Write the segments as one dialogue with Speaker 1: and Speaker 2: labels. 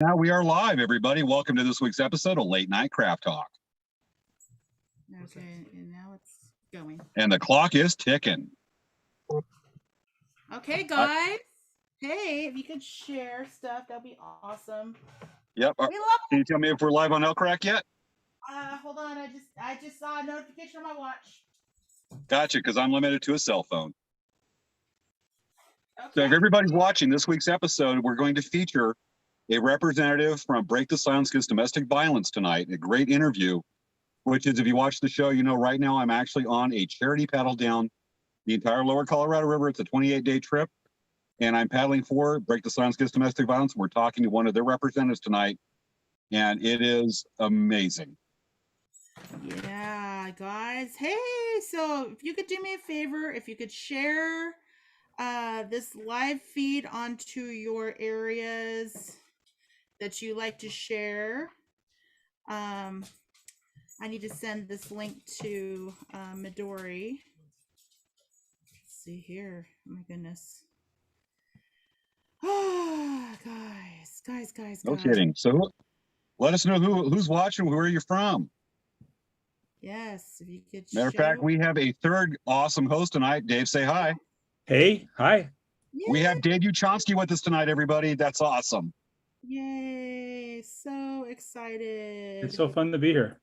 Speaker 1: Now we are live, everybody. Welcome to this week's episode of Late Night Craft Talk.
Speaker 2: Okay, and now it's going.
Speaker 1: And the clock is ticking.
Speaker 2: Okay, guys. Hey, if you could share stuff, that'd be awesome.
Speaker 1: Yep.
Speaker 2: We love
Speaker 1: Can you tell me if we're live on Elk Rack yet?
Speaker 2: Hold on. I just saw a notification on my watch.
Speaker 1: Gotcha, because I'm limited to a cell phone.
Speaker 2: Okay.
Speaker 1: So if everybody's watching this week's episode, we're going to feature a representative from Break the Silence Against Domestic Violence tonight. A great interview, which is, if you watch the show, you know right now I'm actually on a charity paddle down the entire lower Colorado River. It's a 28-day trip, and I'm paddling for Break the Silence Against Domestic Violence. We're talking to one of their representatives tonight, and it is amazing.
Speaker 2: Yeah, guys. Hey, so if you could do me a favor, if you could share this live feed onto your areas that you like to share. I need to send this link to Midori. Let's see here. Oh my goodness. Oh, guys.
Speaker 1: No kidding. So let us know who's watching, where are you from?
Speaker 2: Yes, if you could.
Speaker 1: Matter of fact, we have a third awesome host tonight. Dave, say hi.
Speaker 3: Hey, hi.
Speaker 2: Yay.
Speaker 1: We have Dave Uchansky with us tonight, everybody. That's awesome.
Speaker 2: Yay, so excited.
Speaker 3: It's so fun to be here.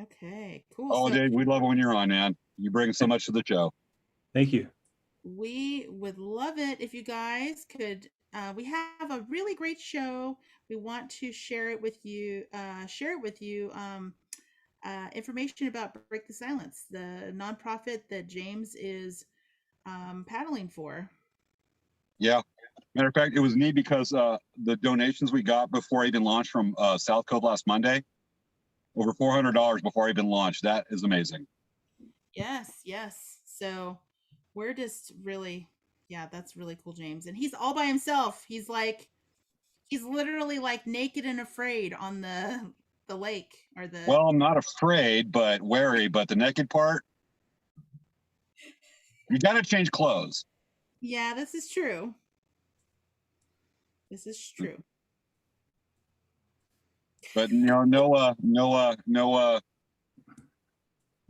Speaker 2: Okay, cool.
Speaker 1: Oh, so, Dave, we love it when you're on, man. You bring so much to the show.
Speaker 3: Thank you.
Speaker 2: We would love it if you guys could. We have a really great show. We want to share it with you. Information about Break the Silence, the nonprofit that James is paddling for.
Speaker 1: Yeah. Matter of fact, it was neat because the donations we got before I even launched from South Cove last Monday, over $400 before I even launched. That is amazing.
Speaker 2: Yes. So we're just really, that's really cool, James. And he's all by himself. He's literally like naked and afraid on the lake or the.
Speaker 1: Well, I'm not afraid, but wary. But the naked part, you got to change clothes.
Speaker 2: Yeah, this is true.
Speaker 1: But no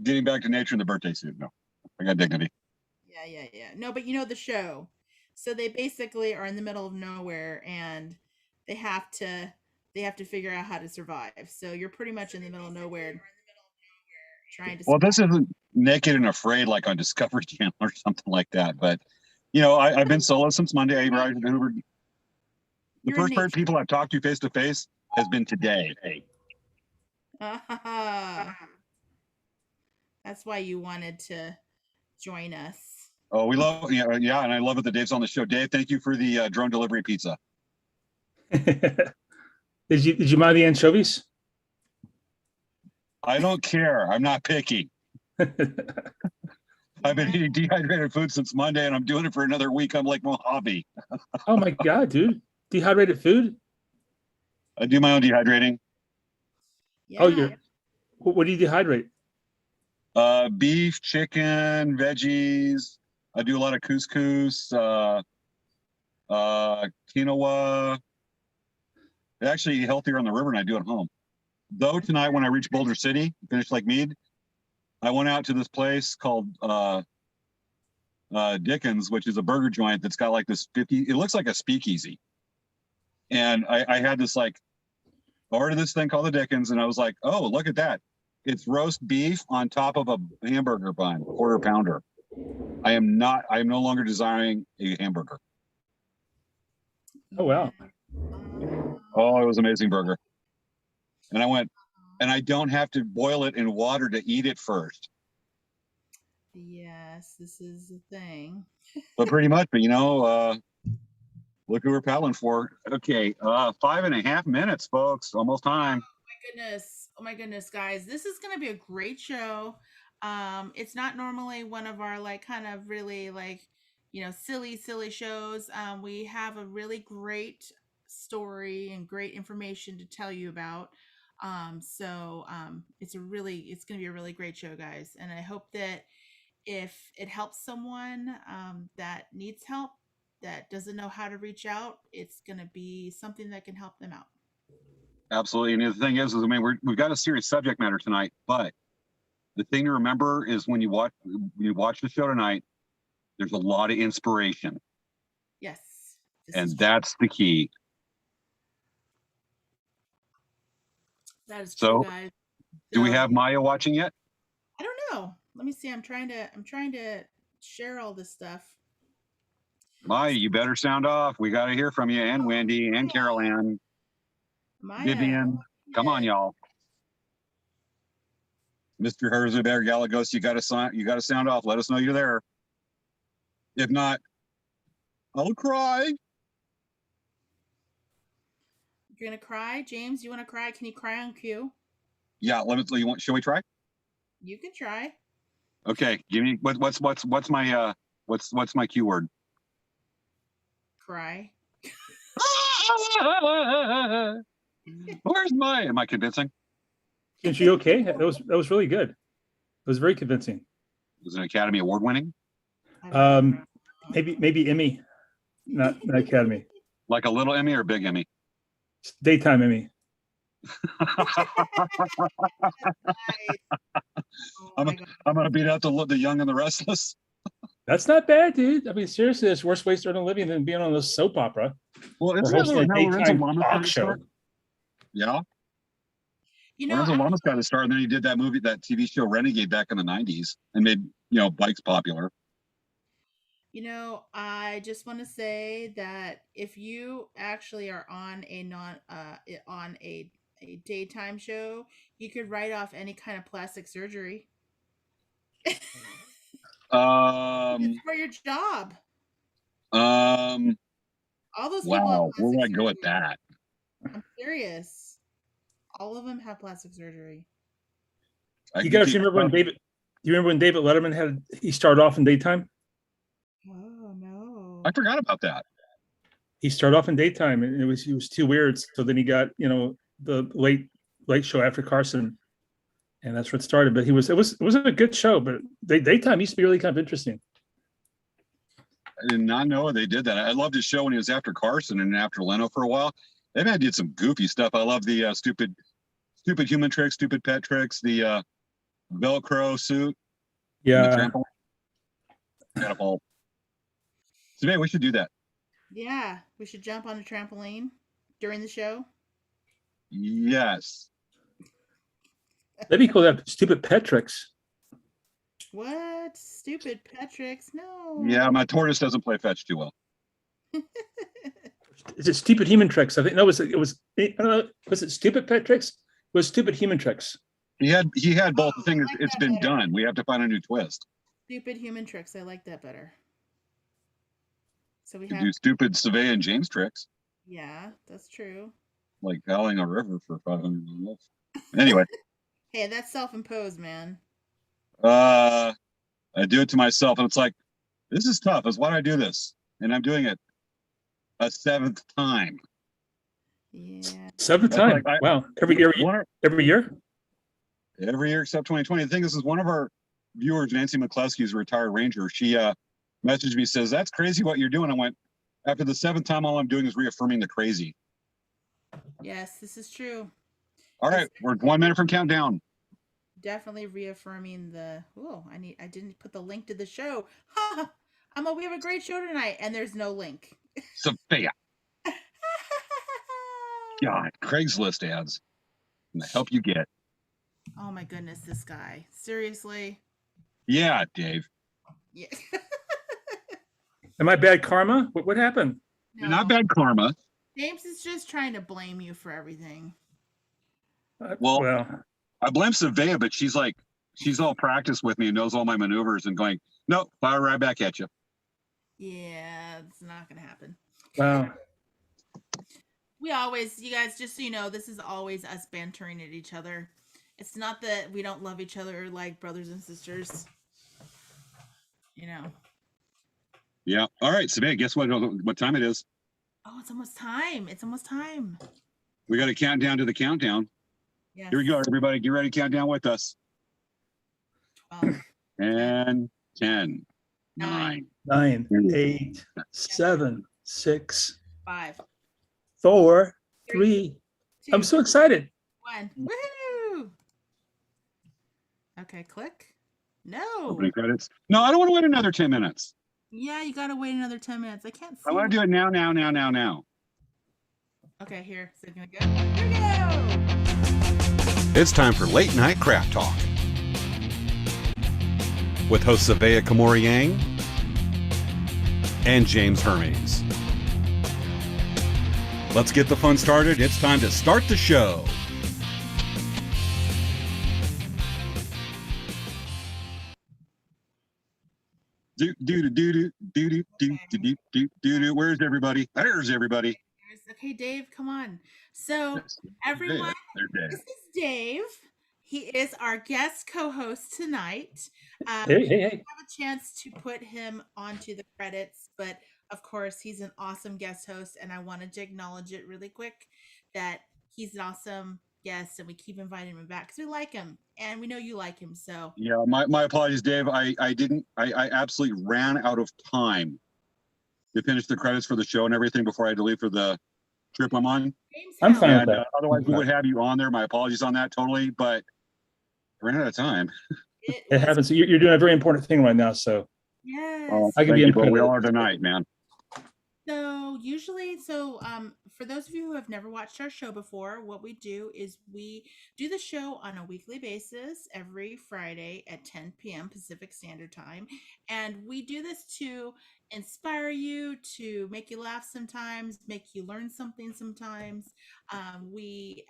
Speaker 1: getting back to nature in the birthday suit. No, I got dignity.
Speaker 2: Yeah. No, but the show. So they basically are in the middle of nowhere, and they have to figure out how to survive. So you're pretty much in the middle of nowhere trying to survive.
Speaker 1: Well, this isn't Naked and Afraid like on Discovery Channel or something like that. But I've been solo since Monday. I arrived in Hoover. The first pair of people I've talked to face to face has been today.
Speaker 2: That's why you wanted to join us.
Speaker 1: Oh, we love, and I love it that Dave's on the show. Dave, thank you for the drone delivery pizza.
Speaker 3: Did you mind the anchovies?
Speaker 1: I don't care. I'm not picky. I've been eating dehydrated food since Monday, and I'm doing it for another week. I'm like Mojave.
Speaker 3: Oh my God, dude! Dehydrated food?
Speaker 1: I do my own dehydrating.
Speaker 2: Yeah.
Speaker 3: Oh, what do you dehydrate?
Speaker 1: Beef, chicken, veggies. I do a lot of couscous, quinoa. It's actually healthier on the river than I do at home. Though tonight when I reached Boulder City, finished Lake Mead, I went out to this place called Dickens, which is a burger joint that's got like this it looks like a speakeasy. And I had this ordered this thing called the Dickens, and I was like, oh, look at that. It's roast beef on top of a hamburger bun, quarter pounder. I am no longer desiring a hamburger.
Speaker 3: Oh, wow.
Speaker 1: Oh, it was an amazing burger. And I went, and I don't have to boil it in water to eat it first.
Speaker 2: Yes, this is the thing.
Speaker 1: But pretty much, look who we're paddling for. Okay, 5.5 minutes, folks. Almost time.
Speaker 2: Oh my goodness, guys. This is going to be a great show. It's not normally one of our kind of really silly shows. We have a really great story and great information to tell you about. It's going to be a really great show, guys. And I hope that if it helps someone that needs help, that doesn't know how to reach out, it's going to be something that can help them out.
Speaker 1: Absolutely. And the thing is I mean, we've got a serious subject matter tonight, but the thing to remember is when you watch the show tonight, there's a lot of inspiration.
Speaker 2: Yes.
Speaker 1: And that's the key.
Speaker 2: That is true, guys.
Speaker 1: Do we have Maya watching yet?
Speaker 2: I don't know. Let me see. I'm trying to share all this stuff.
Speaker 1: Maya, you better sound off. We got to hear from you, and Wendy, and Carol Ann, Vivian. Come on, y'all. Mr. Herzeberg Galagos, you got to sound off. Let us know you're there. If not, I'll cry.
Speaker 2: You're gonna cry, James? You want to cry? Can you cry on cue?
Speaker 1: Yeah. Shall we try?
Speaker 2: You can try.
Speaker 1: Okay. Give me what's my cue word?
Speaker 2: Cry.
Speaker 1: Where's Maya? Am I convincing?
Speaker 3: Is she okay? That was really good. It was very convincing.
Speaker 1: Was it an Academy Award winning?
Speaker 3: Maybe Emmy, not Academy.
Speaker 1: Like a little Emmy or a big Emmy?
Speaker 3: Daytime Emmy.
Speaker 1: I'm gonna beat out the Young and the Restless.
Speaker 3: That's not bad, dude. I mean, seriously, there's worse ways to earn a living than being on a soap opera.
Speaker 1: Well, it's
Speaker 3: hosting a daytime talk
Speaker 1: show.
Speaker 3: show.
Speaker 1: Yeah.
Speaker 2: You know,
Speaker 1: Lorenzo Lamas got to start, and then he did that TV show Renegade back in the 90s and made, bikes popular.
Speaker 2: You know, I just want to say that if you actually are on a daytime show, you could write off any kind of plastic surgery. It's for your job. All those people.
Speaker 1: Wow, where do I go with that?
Speaker 2: I'm serious. All of them have plastic surgery.
Speaker 3: You guys remember when David? You remember when David Letterman he started off in daytime?
Speaker 2: Oh no!
Speaker 1: I forgot about that.
Speaker 3: He started off in daytime, and he was too weird. So then he got the late show after Carson, and that's where it started. But it wasn't a good show, but daytime used to be really kind of interesting.
Speaker 1: I did not know they did that. I loved his show when he was after Carson and after Leno for a while. That man did some goofy stuff. I love the stupid human tricks, stupid pet tricks, the Velcro suit.
Speaker 3: Yeah.
Speaker 1: Catapult. So maybe we should do that.
Speaker 2: Yeah, we should jump on a trampoline during the show.
Speaker 1: Yes.
Speaker 3: That'd be cool to have stupid pet tricks.
Speaker 2: What? Stupid pet tricks? No.
Speaker 1: Yeah, my tortoise doesn't play fetch too well.
Speaker 3: Is it stupid human tricks? I think no. Was it stupid pet tricks? It was stupid human tricks.
Speaker 1: He had both. The thing is, it's been done. We have to find a new twist.
Speaker 2: Stupid human tricks. I like that better. So we
Speaker 1: do stupid Survey and James tricks.
Speaker 2: Yeah, that's true.
Speaker 1: Like howling a river for 500 miles. Anyway.
Speaker 2: Hey, that's self-imposed, man.
Speaker 1: I do it to myself, and it's like, this is tough. That's why I do this, and I'm doing it a 7th time.
Speaker 2: Yeah.
Speaker 3: 7th time. Like wow. Every year. Every year
Speaker 1: except 2020. The thing is one of our viewers, Nancy McCluskey, is a retired ranger. She messaged me, says, "That's crazy what you're doing." I went, after the 7th time, all I'm doing is reaffirming the crazy.
Speaker 2: Yes, this is true.
Speaker 1: All right, we're 1 minute from countdown.
Speaker 2: Definitely reaffirming the. Oh, I didn't put the link to the show. Ha! We have a great show tonight, and there's no link.
Speaker 1: Sophia. God, Craigslist ads. And the help you get.
Speaker 2: Oh my goodness, this guy. Seriously?
Speaker 1: Yeah, Dave.
Speaker 2: Yeah.
Speaker 3: Am I bad karma? What happened?
Speaker 2: No.
Speaker 1: You're not bad karma.
Speaker 2: James is just trying to blame you for everything.
Speaker 1: Well, I blame Savea, but she's all practiced with me and knows all my maneuvers and going, no, fire right back at you.
Speaker 2: Yeah, it's not going to happen.
Speaker 3: Wow.
Speaker 2: You guys, just so you know, this is always us bantering at each other. It's not that we don't love each other like brothers and sisters.
Speaker 1: Yeah. All right, Savea, guess what time it is?
Speaker 2: Oh, it's almost time.
Speaker 1: We got to count down to the countdown.
Speaker 2: Yes.
Speaker 1: Here we go, everybody. Get ready to count down with us.
Speaker 2: 12.
Speaker 1: And 10, 9,
Speaker 3: 9, 8, 7, 6,
Speaker 2: 5,
Speaker 3: 4, 3.
Speaker 2: 2,
Speaker 3: I'm so excited.
Speaker 2: 1. Woohoo! Okay, click. No.
Speaker 1: Opening credits. No, I don't want to wait another 10 minutes.
Speaker 2: Yeah, you gotta wait another 10 minutes. I can't see.
Speaker 1: I want to do it now, now, now, now, now.
Speaker 2: Okay, here. So gonna go. Here we go.
Speaker 4: It's time for Late Night Craft Talk with hosts Ywca Kamori-Yang and James Hermes. Let's get the fun started. It's time to start the show.
Speaker 1: Where's everybody? There's everybody.
Speaker 2: Okay, Dave, come on. So, everyone, this is Dave. He is our guest co-host tonight.
Speaker 3: Hey.
Speaker 2: We have a chance to put him onto the credits, but of course, he's an awesome guest host, and I wanted to acknowledge it really quick that he's an awesome guest, and we keep inviting him back because we like him, and we know you like him. So
Speaker 1: yeah, my apologies, Dave. I absolutely ran out of time to finish the credits for the show and everything before I had to leave for the trip I'm on.
Speaker 3: I'm fine with that.
Speaker 1: Otherwise, we would have you on there. My apologies on that, totally. But I ran out of time.
Speaker 3: It happens. You're doing a very important thing right now, so
Speaker 2: yes.
Speaker 3: I can be
Speaker 1: but we all are tonight, man.
Speaker 2: So usually, for those of you who have never watched our show before, what we do is we do the show on a weekly basis every Friday at 10 p.m. Pacific Standard Time. And we do this to inspire you, to make you laugh sometimes, make you learn something sometimes. We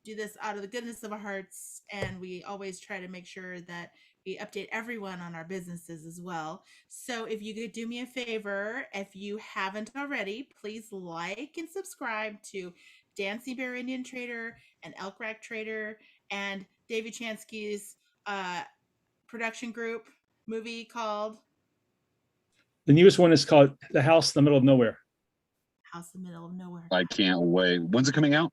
Speaker 2: do this out of the goodness of our hearts, and we always try to make sure that we update everyone on our businesses as well. So if you could do me a favor, if you haven't already, please like and subscribe to Dancing Bear Indian Trader and Elk Rack Trader and Dave Uchansky's production group movie called...
Speaker 3: The newest one is called The House in the Middle of Nowhere.
Speaker 2: House in the Middle of Nowhere.
Speaker 1: I can't wait. When's it coming out?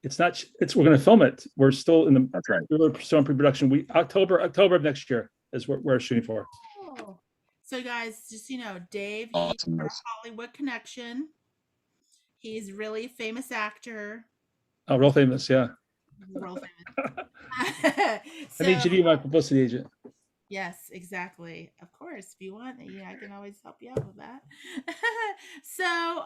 Speaker 3: We're going to film it. We're still in the.
Speaker 1: That's right.
Speaker 3: We're still in pre-production. October of next year is what we're shooting for.
Speaker 2: Oh. So guys, just Dave,
Speaker 1: Awesome.
Speaker 2: He's our Hollywood connection. He's really famous actor.
Speaker 3: Oh, real famous, yeah.
Speaker 2: Real famous.
Speaker 3: I need you to be my publicity agent.
Speaker 2: Yes, exactly. Of course, if you want, I can always help you out with that. So,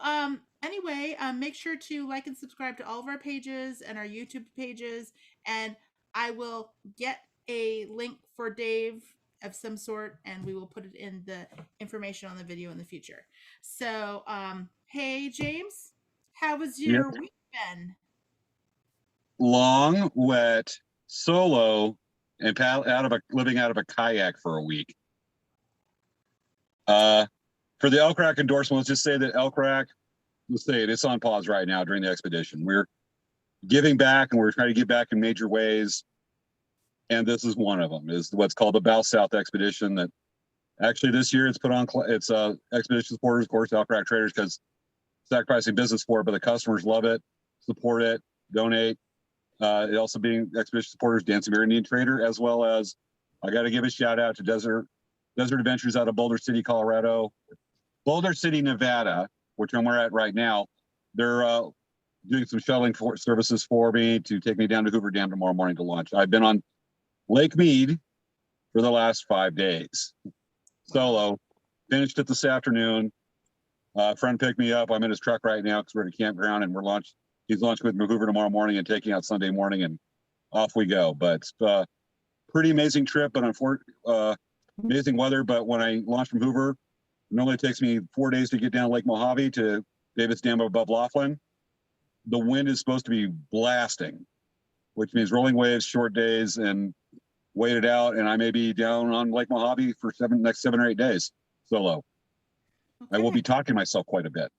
Speaker 2: anyway, make sure to like and subscribe to all of our pages and our YouTube pages, and I will get a link for Dave of some sort, and we will put it in the information on the video in the future. So, hey, James, how was your week been?
Speaker 1: Long, wet, solo, and living out of a kayak for a week. For the Elk Rack endorsement, let's just say that Elk Rack, it's on pause right now during the expedition. We're giving back, and we're trying to give back in major ways. And this is one of them, is what's called the Bow South Expedition. That actually this year it's put on, it's expedition supporters, of course, Elk Rack Traders, because sacrificing business for it, but the customers love it, support it, donate. It also being expedition supporters, Dancing Bear Indian Trader, as well as I got to give a shout out to Desert Adventures out of Boulder City, Nevada, which we're at right now. They're doing some shuttling services for me to take me down to Hoover Dam tomorrow morning to launch. I've been on Lake Mead for the last 5 days. Solo. Finished it this afternoon. Friend picked me up. I'm in his truck right now because we're at a campground, and he's launching with me Hoover tomorrow morning and taking out Sunday morning, and off we go. But pretty amazing trip, but amazing weather. But when I launch from Hoover, it normally takes me 4 days to get down Lake Mojave to Davis Dam above Laughlin. The wind is supposed to be blasting, which means rolling waves, short days, and wait it out. And I may be down on Lake Mojave for next 7 or 8 days solo. Okay. I will be talking to myself quite a bit.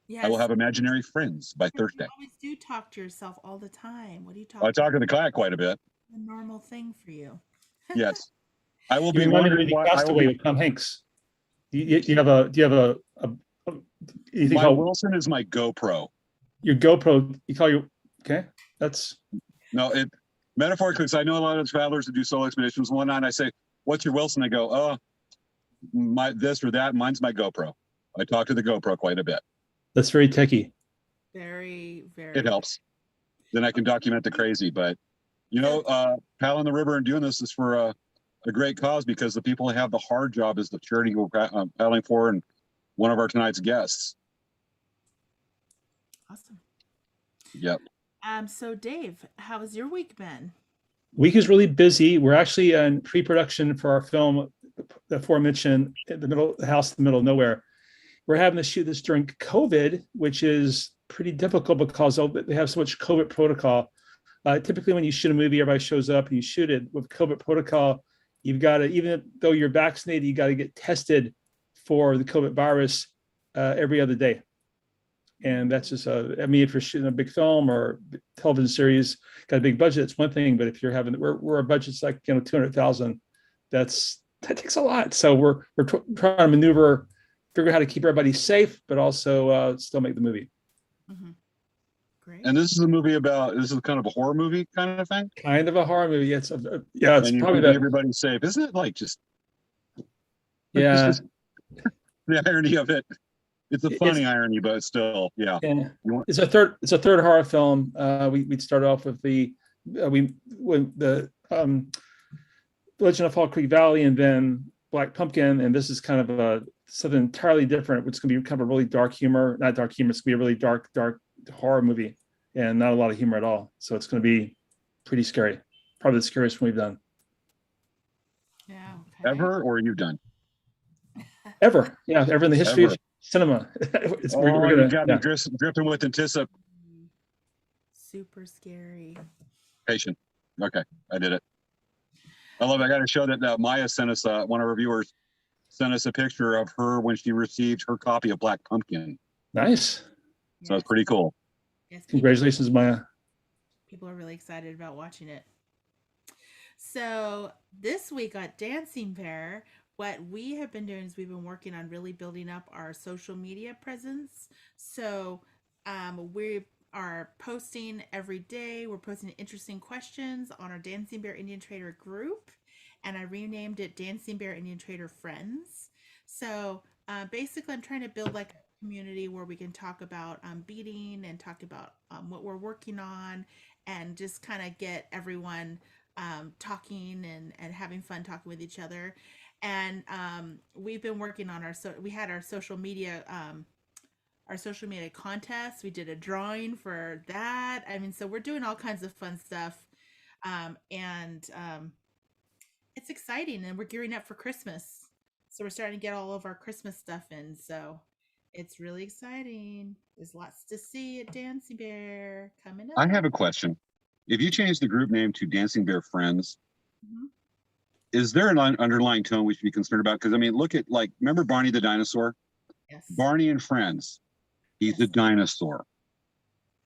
Speaker 1: Yes. I will have imaginary friends by Thursday.
Speaker 2: You always do talk to yourself all the time. What do you talk?
Speaker 1: I talk to the kayak quite a bit.
Speaker 2: A normal thing for you.
Speaker 1: Yes, I will be
Speaker 3: wondering why Castaway with Tom Hanks. Do you have a
Speaker 1: my Wilson is my GoPro.
Speaker 3: Your GoPro. You call your okay? That's
Speaker 1: no. It metaphorically, because I know a lot of travelers that do solo expeditions and whatnot. And I say, "What's your Wilson?" They go, this or that. Mine's my GoPro. I talk to the GoPro quite a bit.
Speaker 3: That's very techie.
Speaker 2: Very, very.
Speaker 1: It helps. Then I can document the crazy. But, paddling the river and doing this is for a great cause, because the people who have the hard job is the charity we're paddling for, and one of our tonight's guests.
Speaker 2: Awesome.
Speaker 1: Yep.
Speaker 2: So Dave, how's your week been?
Speaker 3: Week is really busy. We're actually in pre-production for our film, the aforementioned, in the middle, the house in the middle of nowhere. We're having to shoot this during COVID, which is pretty difficult because they have so much COVID protocol. Typically, when you shoot a movie, everybody shows up and you shoot it. With COVID protocol, you've got to, even though you're vaccinated, you got to get tested for the COVID virus every other day. And that's just, if you're shooting a big film or television series, got a big budget, it's one thing. But if you're having, where our budget's like, 200,000, that takes a lot. So we're trying to maneuver, figure out how to keep everybody safe, but also still make the movie.
Speaker 2: Mm-hmm. Great.
Speaker 1: And this is a movie this is kind of a horror movie kind of thing.
Speaker 3: Kind of a horror movie. It's
Speaker 1: and
Speaker 3: probably
Speaker 1: everybody's safe. Isn't it like just?
Speaker 3: Yeah.
Speaker 1: It's just the irony of it. It's a funny irony, but still, yeah.
Speaker 3: It's a third horror film. We'd start off with the Legend of Fall Creek Valley, and then Black Pumpkin, and this is kind of something entirely different. It's going to be kind of a really dark humor, not dark humor. It's going to be a really dark horror movie, and not a lot of humor at all. So it's going to be pretty scary. Probably the scariest one we've done.
Speaker 2: Yeah. Okay.
Speaker 1: Ever, or you've done?
Speaker 3: Ever, yeah, ever in the history of cinema.
Speaker 1: We're gonna dripping with anticipation.
Speaker 2: Super scary.
Speaker 1: Okay, I did it. I love it. I got to show that Maya sent us, one of our viewers sent us a picture of her when she received her copy of Black Pumpkin.
Speaker 3: Nice.
Speaker 1: So it's pretty cool.
Speaker 2: Yes,
Speaker 3: Congratulations, Maya.
Speaker 2: People are really excited about watching it. So this week at Dancing Bear, what we have been doing is we've been working on really building up our social media presence. So we are posting every day. We're posting interesting questions on our Dancing Bear Indian Trader group, and I renamed it Dancing Bear Indian Trader Friends. So basically, I'm trying to build like a community where we can talk about beading and talk about what we're working on, and just kind of get everyone talking and having fun talking with each other. And we've been working on we had our social media contest. We did a drawing for that. So we're doing all kinds of fun stuff. And it's exciting, and we're gearing up for Christmas. So we're starting to get all of our Christmas stuff in. So it's really exciting. There's lots to see at Dancing Bear coming up.
Speaker 1: I have a question. If you change the group name to Dancing Bear Friends,
Speaker 2: Mm-hmm.
Speaker 1: Is there an underlying tone we should be concerned about? Because look at, remember Barney the dinosaur?
Speaker 2: Yes.
Speaker 1: Barney and Friends. He's a dinosaur.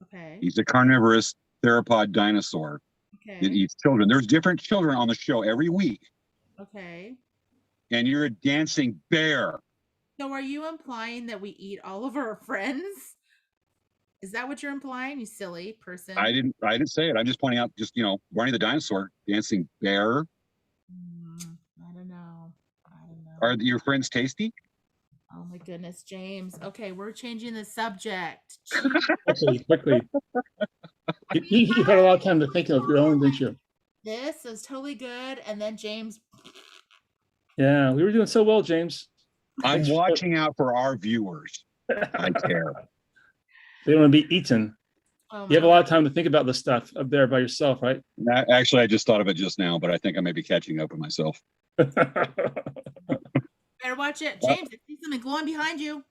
Speaker 2: Okay.
Speaker 1: He's a carnivorous theropod dinosaur.
Speaker 2: Okay.
Speaker 1: That eats children. There's different children on the show every week.
Speaker 2: Okay.
Speaker 1: And you're a dancing bear.
Speaker 2: So are you implying that we eat all of our friends? Is that what you're implying, you silly person?
Speaker 1: I didn't say it. I'm just pointing out, Barney the dinosaur, dancing bear.
Speaker 2: I don't know.
Speaker 1: Are your friends tasty?
Speaker 2: Oh my goodness, James. Okay, we're changing the subject.
Speaker 3: Quickly. You had a lot of time to think of your own, didn't you?
Speaker 2: This is totally good. And then James.
Speaker 3: Yeah, we were doing so well, James.
Speaker 1: I'm watching out for our viewers. I care.
Speaker 3: They don't want to be eaten.
Speaker 2: Oh,
Speaker 3: you have a lot of time to think about this stuff up there by yourself, right?
Speaker 1: Actually, I just thought of it just now, but I think I may be catching up with myself.
Speaker 2: Better watch it. James, I see something glowing behind you.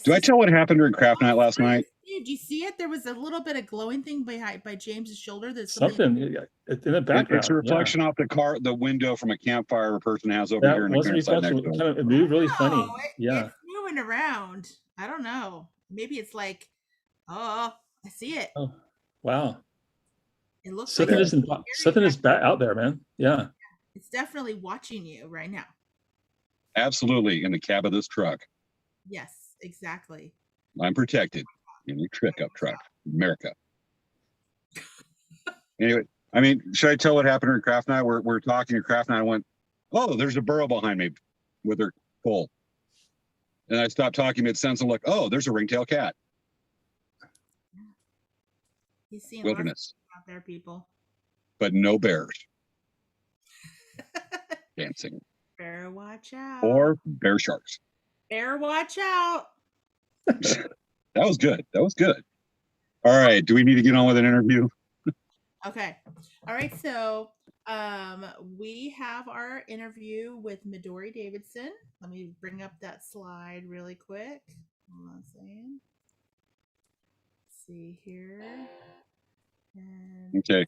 Speaker 1: Do I tell what happened during craft night last night?
Speaker 2: Did you see it? There was a little bit of glowing thing by James's shoulder. There's
Speaker 3: something in the background.
Speaker 1: It's a reflection off the window from a campfire a person has over here.
Speaker 3: It moved really funny.
Speaker 2: It's moving around. I don't know. Maybe it's like, I see it.
Speaker 3: Oh, wow.
Speaker 2: It looks
Speaker 3: something is out there, man. Yeah.
Speaker 2: It's definitely watching you right now.
Speaker 1: Absolutely, in the cab of this truck.
Speaker 2: Yes, exactly.
Speaker 1: I'm protected in the pickup truck, America. Anyway, should I tell what happened during craft night? We're talking at craft night. I went, oh, there's a burro behind me with her pole. And I stopped talking mid-sentence. I'm like, oh, there's a ringtail cat.
Speaker 2: He's seeing
Speaker 1: Wilderness.
Speaker 2: lots out there, people.
Speaker 1: But no bears dancing.
Speaker 2: Bear watch out.
Speaker 1: Or bear sharks.
Speaker 2: Bear watch out.
Speaker 1: That was good. That was good. All right. Do we need to get on with an interview?
Speaker 2: Okay. All right. So we have our interview with Midori Davidson. Let me bring up that slide really quick. Hold on a second. Let's see here. And
Speaker 1: Okay.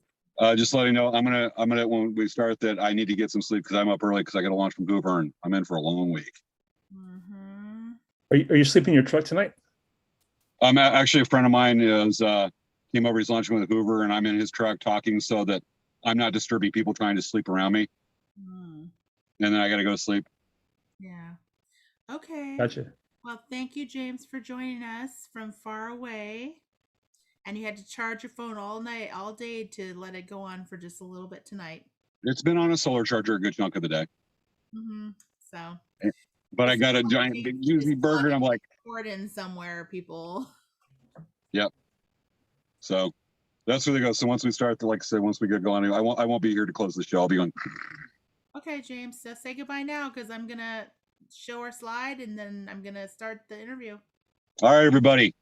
Speaker 1: Just letting you know, I'm gonna when we start that I need to get some sleep because I'm up early because I got to launch from Hoover and I'm in for a long week.
Speaker 2: mm-hmm.
Speaker 3: Are you sleeping in your truck tonight?
Speaker 1: Actually a friend of mine is came over. He's lunching with Hoover and I'm in his truck talking so that I'm not disturbing people trying to sleep around me. And then I got to go to sleep.
Speaker 2: Yeah. Okay.
Speaker 3: Gotcha.
Speaker 2: Well, thank you, James, for joining us from far away. And you had to charge your phone all night, all day to let it go on for just a little bit tonight.
Speaker 1: It's been on a solar charger a good chunk of the day.
Speaker 2: Mm-hmm. So.
Speaker 1: But I got a giant big juicy burger and I'm like,
Speaker 2: poured in somewhere, people.
Speaker 1: Yep. So that's where they go. So once we start, like I said, once we get going, I won't be here to close the show. I'll be on.
Speaker 2: Okay, James. So say goodbye now because I'm gonna show our slide and then I'm gonna start the interview.
Speaker 1: All right, everybody.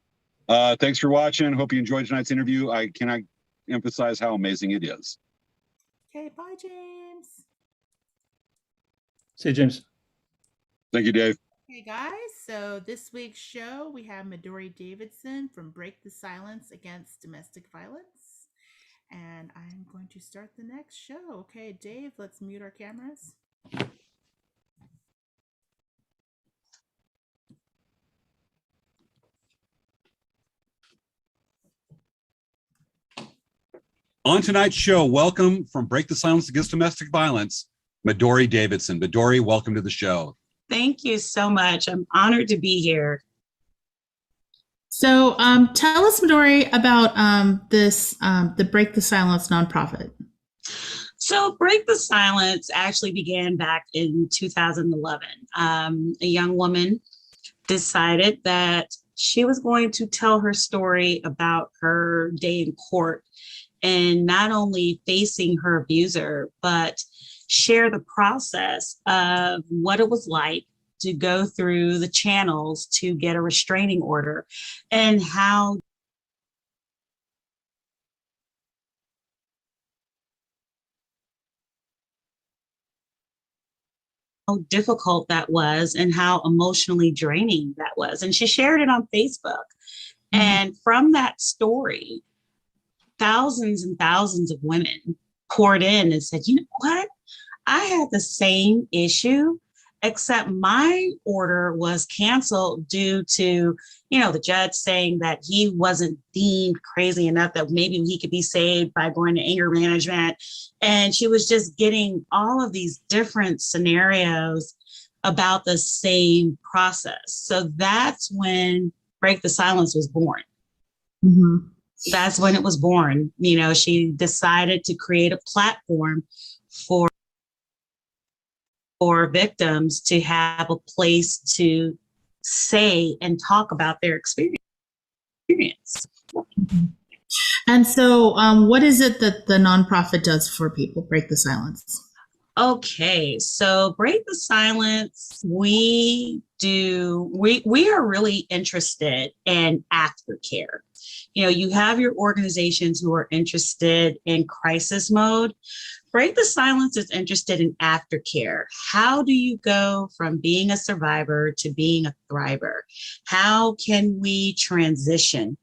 Speaker 1: Thanks for watching. Hope you enjoyed tonight's interview. I cannot emphasize how amazing it is.
Speaker 2: Okay, bye, James.
Speaker 3: See you, James.
Speaker 1: Thank you, Dave.
Speaker 2: Hey guys, so this week's show we have Midori Davidson from Break the Silence Against Domestic Violence. And I'm going to start the next show. Okay, Dave, let's mute our cameras.
Speaker 4: On tonight's show, welcome from Break the Silence Against Domestic Violence, Midori Davidson. Midori, welcome to the show.
Speaker 5: Thank you so much. I'm honored to be here.
Speaker 2: So tell us, Midori, about the Break the Silence nonprofit.
Speaker 5: So Break the Silence actually began back in 2011. A young woman decided that she was going to tell her story about her day in court and not only facing her abuser, but share the process of what it was like to go through the channels to get a restraining order and how difficult that was and how emotionally draining that was. And she shared it on Facebook. And from that story, thousands and thousands of women poured in and said, you know what? I had the same issue, except my order was canceled due to, the judge saying that he wasn't deemed crazy enough that maybe he could be saved by going to anger management. And she was just getting all of these different scenarios about the same process. So that's when Break the Silence was born.
Speaker 2: Mm-hmm.
Speaker 5: That's when it was born. She decided to create a platform for victims to have a place to say and talk about their experience.
Speaker 2: And so what is it that the nonprofit does for people, Break the Silence?
Speaker 5: Okay, so Break the Silence, we are really interested in aftercare. You have your organizations who are interested in crisis mode. Break the Silence is interested in aftercare. How do you go from being a survivor to being a thriver? How can we transition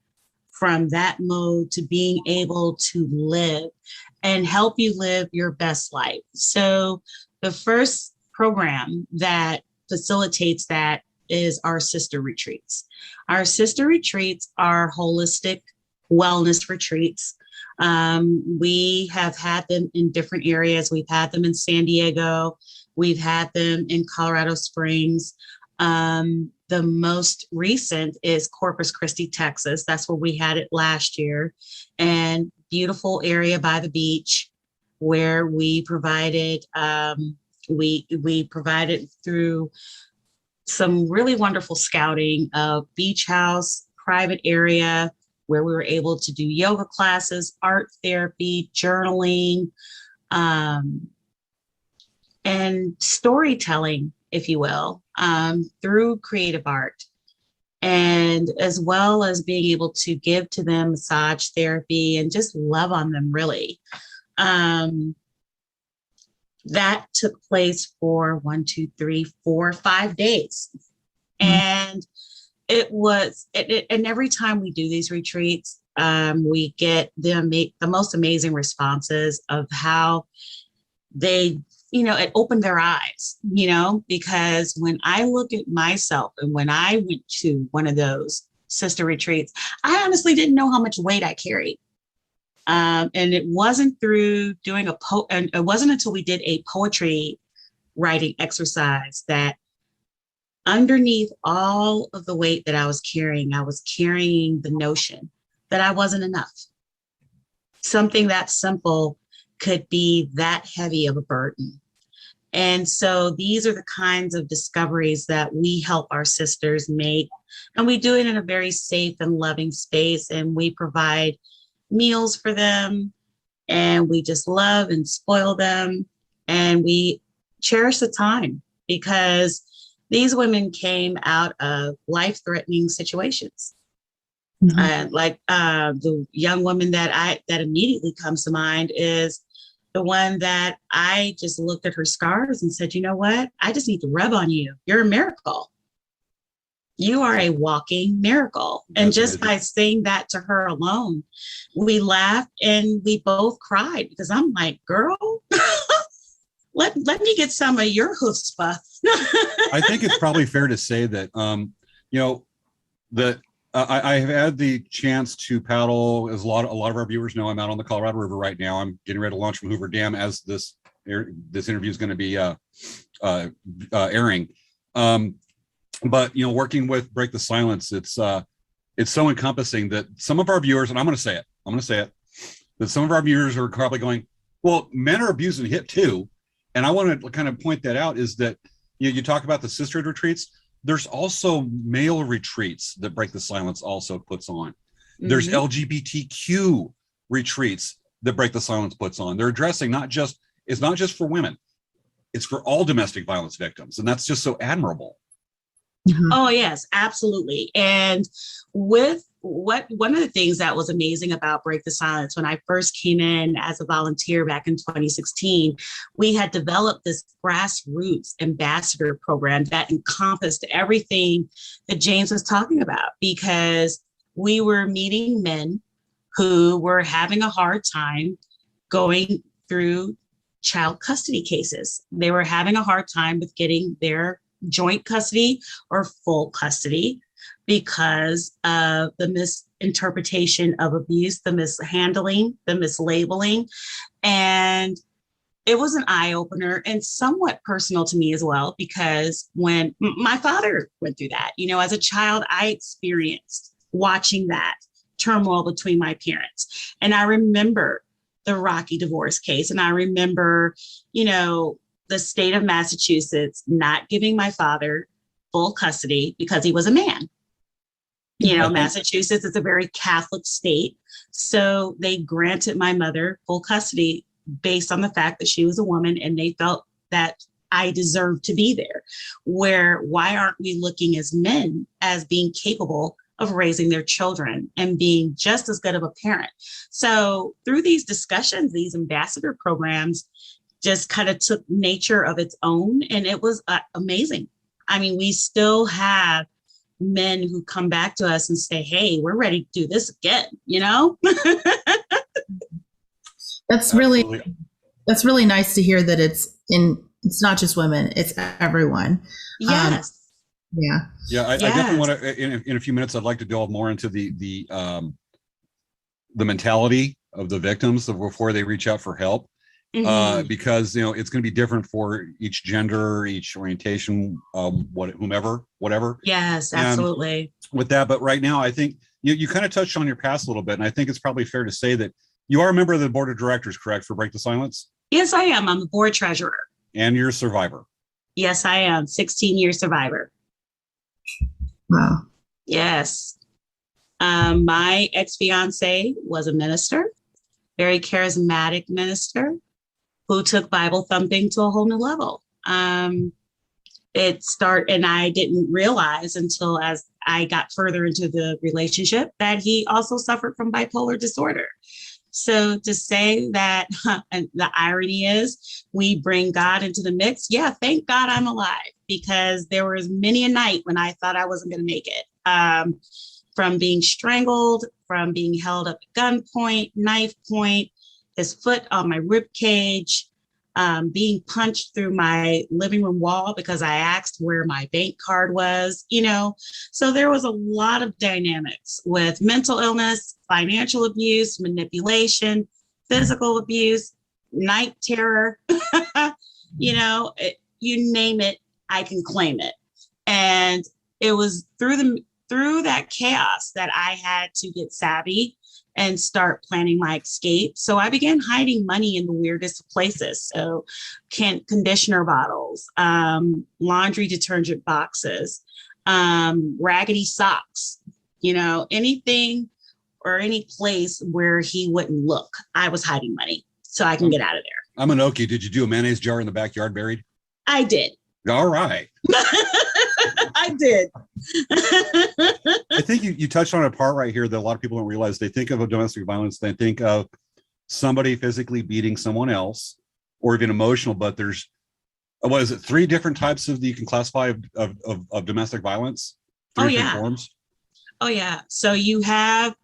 Speaker 5: from that mode to being able to live and help you live your best life? So the first program that facilitates that is our sister retreats. Our sister retreats are holistic wellness retreats. We have had them in different areas. We've had them in San Diego. We've had them in Colorado Springs. The most recent is Corpus Christi, Texas. That's where we had it last year. And beautiful area by the beach where we provided We provided through some really wonderful scouting of beach house, private area, where we were able to do yoga classes, art therapy, journaling, and storytelling, if you will, through creative art. And as well as being able to give to them massage therapy and just love on them, really. That took place for 5 days. And it was, and every time we do these retreats, we get the most amazing responses of how they, it opened their eyes, because when I look at myself and when I went to one of those sister retreats, I honestly didn't know how much weight I carried. And it wasn't through doing and it wasn't until we did a poetry writing exercise that underneath all of the weight that I was carrying the notion that I wasn't enough. Something that simple could be that heavy of a burden. And so these are the kinds of discoveries that we help our sisters make. And we do it in a very safe and loving space. And we provide meals for them, and we just love and spoil them, and we cherish the time, because these women came out of life-threatening situations. Like the young woman that immediately comes to mind is the one that I just looked at her scars and said, you know what? I just need to rub on you. You're a miracle. You are a walking miracle. And just by saying that to her alone, we laughed and we both cried, because I'm like, girl, let me get some of your chutzpah.
Speaker 4: I think it's probably fair to say that, I have had the chance to paddle, as a lot of our viewers know. I'm out on the Colorado River right now. I'm getting ready to launch from Hoover Dam as this interview is going to be airing. But working with Break the Silence, it's so encompassing that some of our viewers, and I'm going to say it, that some of our viewers are probably going, well, men are abused and hit too. And I want to kind of point that out, is that you talk about the sisterhood retreats. There's also male retreats that Break the Silence also puts on. There's LGBTQ retreats that Break the Silence puts on. They're addressing it's not just for women, it's for all domestic violence victims. And that's just so admirable.
Speaker 5: Oh, yes, absolutely. And one of the things that was amazing about Break the Silence, when I first came in as a volunteer back in 2016, we had developed this grassroots ambassador program that encompassed everything that James was talking about, because we were meeting men who were having a hard time going through child custody cases. They were having a hard time with getting their joint custody or full custody because of the misinterpretation of abuse, the mishandling, the mislabeling. And it was an eye-opener and somewhat personal to me as well, because when my father went through that, as a child, I experienced watching that turmoil between my parents. And I remember the rocky divorce case. And I remember, the state of Massachusetts not giving my father full custody because he was a man. Massachusetts is a very Catholic state. So they granted my mother full custody based on the fact that she was a woman, and they felt that I deserved to be there. Why aren't we looking as men as being capable of raising their children and being just as good of a parent? So through these discussions, these ambassador programs just kind of took nature of its own, and it was amazing. I mean, we still have men who come back to us and say, hey, we're ready to do this again,
Speaker 2: That's really nice to hear that it's not just women, it's everyone.
Speaker 5: Yes.
Speaker 2: Yeah.
Speaker 4: I definitely want to, in a few minutes, I'd like to delve more into the mentality of the victims before they reach out for help. Because it's going to be different for each gender, each orientation, whatever.
Speaker 5: Yes, absolutely.
Speaker 4: With that, but right now, I think you kind of touched on your past a little bit, and I think it's probably fair to say that you are a member of the board of directors, correct, for Break the Silence?
Speaker 5: Yes, I am. I'm the board treasurer.
Speaker 4: And you're a survivor.
Speaker 5: Yes, I am. 16-year survivor.
Speaker 2: Wow.
Speaker 5: Yes. My ex-fiance was a minister, very charismatic minister who took Bible thumping to a whole new level. And I didn't realize until as I got further into the relationship that he also suffered from bipolar disorder. So to say that, and the irony is, we bring God into the mix. Yeah, thank God I'm alive, because there was many a night when I thought I wasn't going to make it. From being strangled, from being held up at gunpoint, knife point, his foot on my rib cage, being punched through my living room wall because I asked where my bank card was, So there was a lot of dynamics with mental illness, financial abuse, manipulation, physical abuse, night terror, you name it, I can claim it. And it was through that chaos that I had to get savvy and start planning my escape. So I began hiding money in the weirdest of places. So conditioner bottles, laundry detergent boxes, raggedy socks, anything or any place where he wouldn't look. I was hiding money so I can get out of there.
Speaker 4: I'm an Okie. Did you do a mayonnaise jar in the backyard buried?
Speaker 5: I did.
Speaker 4: All right.
Speaker 5: I did.
Speaker 4: I think you touched on a part right here that a lot of people don't realize. They think of a domestic violence, they think of somebody physically beating someone else or even emotional, but there's, what is it, 3 different types you can classify of domestic violence? 3 different forms?
Speaker 5: Oh yeah. So you have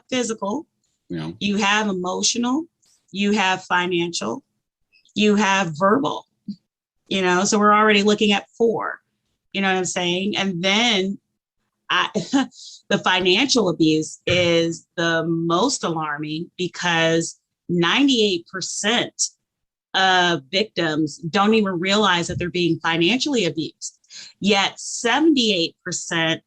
Speaker 5: physical, you have emotional, you have financial, you have verbal, so we're already looking at 4. You know what I'm saying? And then the financial abuse is the most alarming because 98% of victims don't even realize that they're being financially abused. Yet 78%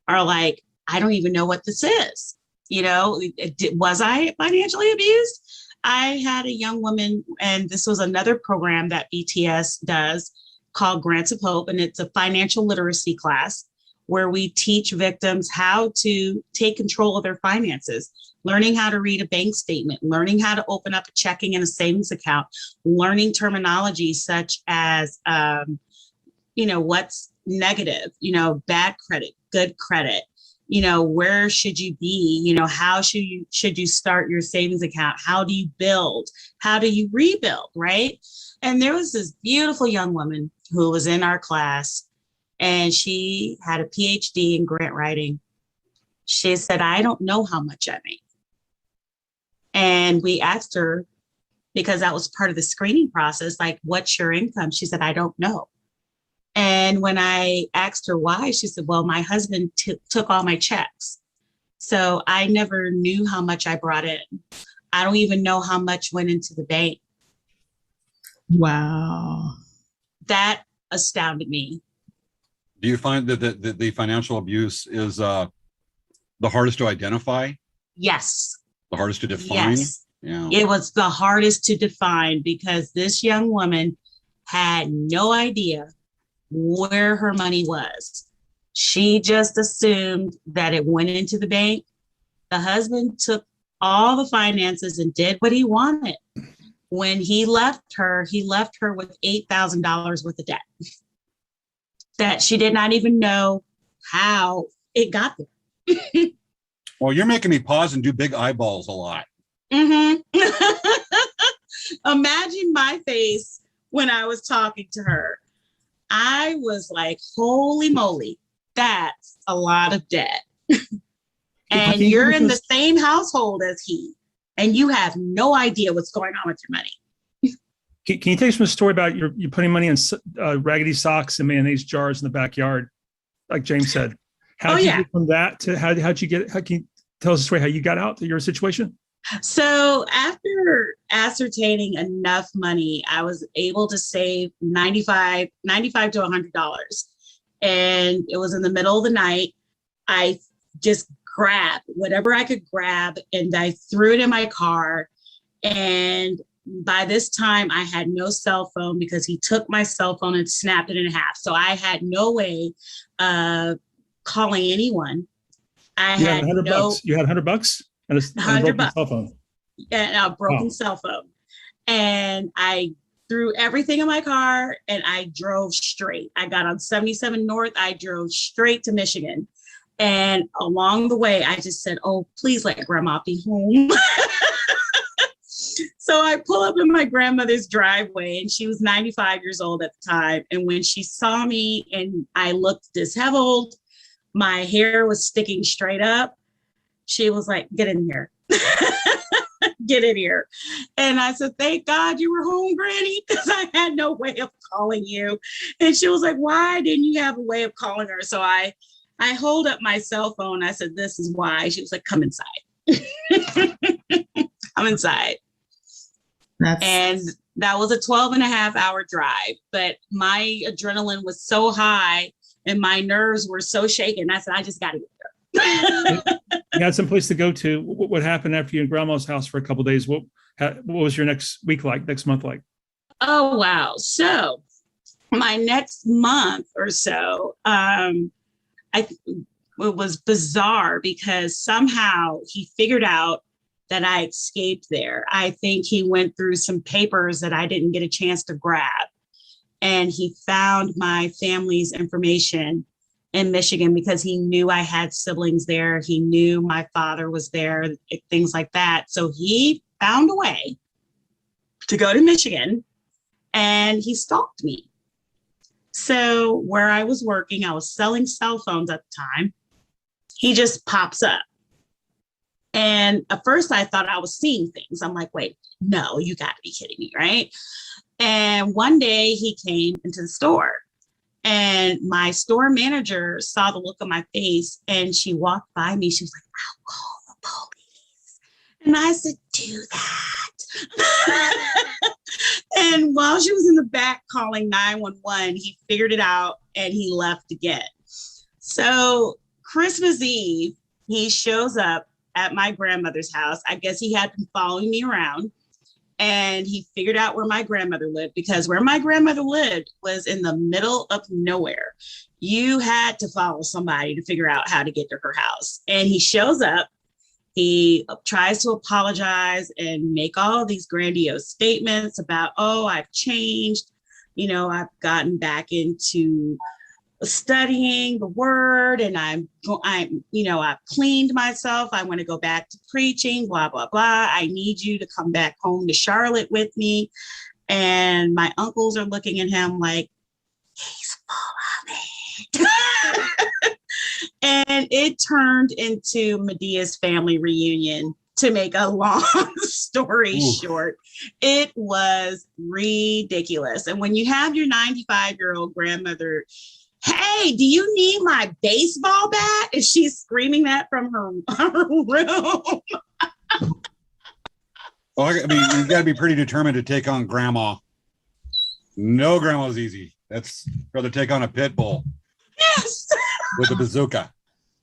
Speaker 5: are like, I don't even know what this is. Was I financially abused? I had a young woman, and this was another program that BTS does, called Grants of Hope, and it's a financial literacy class where we teach victims how to take control of their finances, learning how to read a bank statement, learning how to open up a checking and a savings account, learning terminology such as, what's negative, bad credit, good credit, where should you be, how should you start your savings account? How do you build? How do you rebuild, right? And there was this beautiful young woman who was in our class, and she had a PhD in grant writing. She said, I don't know how much I make. And we asked her, because that was part of the screening process, like, what's your income? She said, I don't know. And when I asked her why, she said, well, my husband took all my checks. So I never knew how much I brought in. I don't even know how much went into the bank.
Speaker 2: Wow.
Speaker 5: That astounded me.
Speaker 4: Do you find that the financial abuse is the hardest to identify?
Speaker 5: Yes.
Speaker 4: The hardest to define?
Speaker 5: Yes.
Speaker 4: Yeah.
Speaker 5: It was the hardest to define because this young woman had no idea where her money was. She just assumed that it went into the bank. The husband took all the finances and did what he wanted. When he left her with $8,000 worth of debt that she did not even know how it got there.
Speaker 4: Well, you're making me pause and do big eyeballs a lot.
Speaker 5: Mm-hmm. Imagine my face when I was talking to her. I was like, holy moly, that's a lot of debt. And you're in the same household as he, and you have no idea what's going on with your money.
Speaker 3: Can you tell us a story about you putting money in raggedy socks and mayonnaise jars in the backyard, like James said? How did you get from that to how'd you get? How can you tell us a story how you got out to your situation?
Speaker 5: So after ascertaining enough money, I was able to save $95 to $100. And it was in the middle of the night. I just grabbed whatever I could grab and I threw it in my car. And by this time I had no cell phone because he took my cell phone and snapped it in half. So I had no way of calling anyone. I
Speaker 3: You had
Speaker 5: had
Speaker 3: $100
Speaker 5: no
Speaker 3: bucks. You had $100 and a
Speaker 5: $100
Speaker 3: broken cell phone.
Speaker 5: and a broken
Speaker 3: Wow.
Speaker 5: cell phone. And I threw everything in my car and I drove straight. I got on 77 North. I drove straight to Michigan. And along the way, I just said, oh, please let grandma be home. So I pull up in my grandmother's driveway and she was 95 years old at the time. And when she saw me and I looked disheveled, my hair was sticking straight up, she was like, get in here. Get in here. And I said, thank God you were home, Granny, because I had no way of calling you. And she was like, why didn't you have a way of calling her? So I hold up my cell phone. I said, this is why. She was like, come inside. Come inside. And that was a 12.5-hour drive. But my adrenaline was so high and my nerves were so shaken. I said, I just got to get there.
Speaker 3: You had some place to go to. What happened after you in grandma's house for a couple of days? What was your next week like, next month like?
Speaker 5: Oh, wow. So my next month or so, it was bizarre because somehow he figured out that I escaped there. I think he went through some papers that I didn't get a chance to grab. And he found my family's information in Michigan because he knew I had siblings there. He knew my father was there, things like that. So he found a way to go to Michigan and he stalked me. So where I was working, I was selling cell phones at the time. He just pops up. And at first I thought I was seeing things. I'm like, wait, no, you got to be kidding me, right? And one day he came into the store and my store manager saw the look on my face and she walked by me. She was like, I'll call the police. And I said, do that. And while she was in the back calling 911, he figured it out and he left again. So Christmas Eve, he shows up at my grandmother's house. I guess he had been following me around and he figured out where my grandmother lived because where my grandmother lived was in the middle of nowhere. You had to follow somebody to figure out how to get to her house. And he shows up, he tries to apologize and make all these grandiose statements about, oh, I've changed, I've gotten back into studying the word and I've cleaned myself. I want to go back to preaching, blah, blah, blah. I need you to come back home to Charlotte with me. And my uncles are looking at him like, he's full of it. And it turned into Medea's family reunion. To make a long story short, it was ridiculous. And when you have your 95-year-old grandmother, hey, do you need my baseball bat? And she's screaming that from her room.
Speaker 4: Well, I mean, you got to be pretty determined to take on grandma. No, grandma's easy. That's rather take on a pit bull.
Speaker 5: Yes.
Speaker 4: With a bazooka.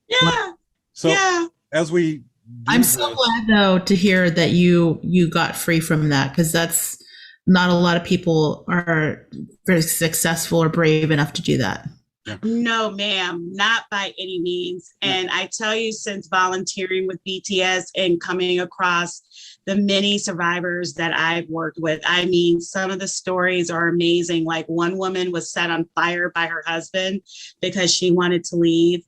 Speaker 5: Yeah.
Speaker 4: So
Speaker 5: yeah.
Speaker 4: As we,
Speaker 6: I'm so glad though to hear that you got free from that, because that's not a lot of people are very successful or brave enough to do that.
Speaker 4: Yeah.
Speaker 5: No, ma'am, not by any means. And I tell you, since volunteering with BTS and coming across the many survivors that I've worked with, I mean, some of the stories are amazing. Like one woman was set on fire by her husband because she wanted to leave.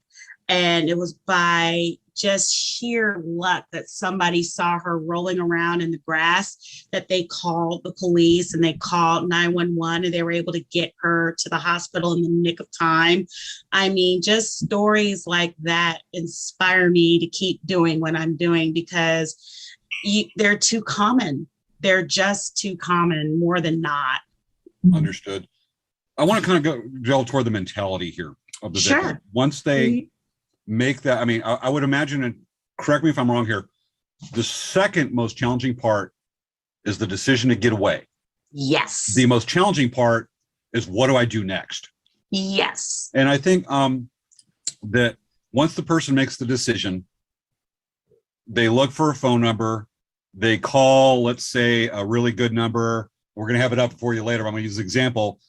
Speaker 5: And it was by just sheer luck that somebody saw her rolling around in the grass, that they called the police and they called 911 and they were able to get her to the hospital in the nick of time. I mean, just stories like that inspire me to keep doing what I'm doing because they're too common. They're just too common, more than not.
Speaker 4: Understood. I want to kind of delve toward the mentality here of the
Speaker 5: Sure.
Speaker 4: victim. Once they make that, I mean, I would imagine, and correct me if I'm wrong here, the second most challenging part is the decision to get away.
Speaker 5: Yes.
Speaker 4: The most challenging part is what do I do next?
Speaker 5: Yes.
Speaker 4: And I think that once the person makes the decision, they look for a phone number, they call, let's say, a really good number. We're going to have it up for you later. I'm going to use an example.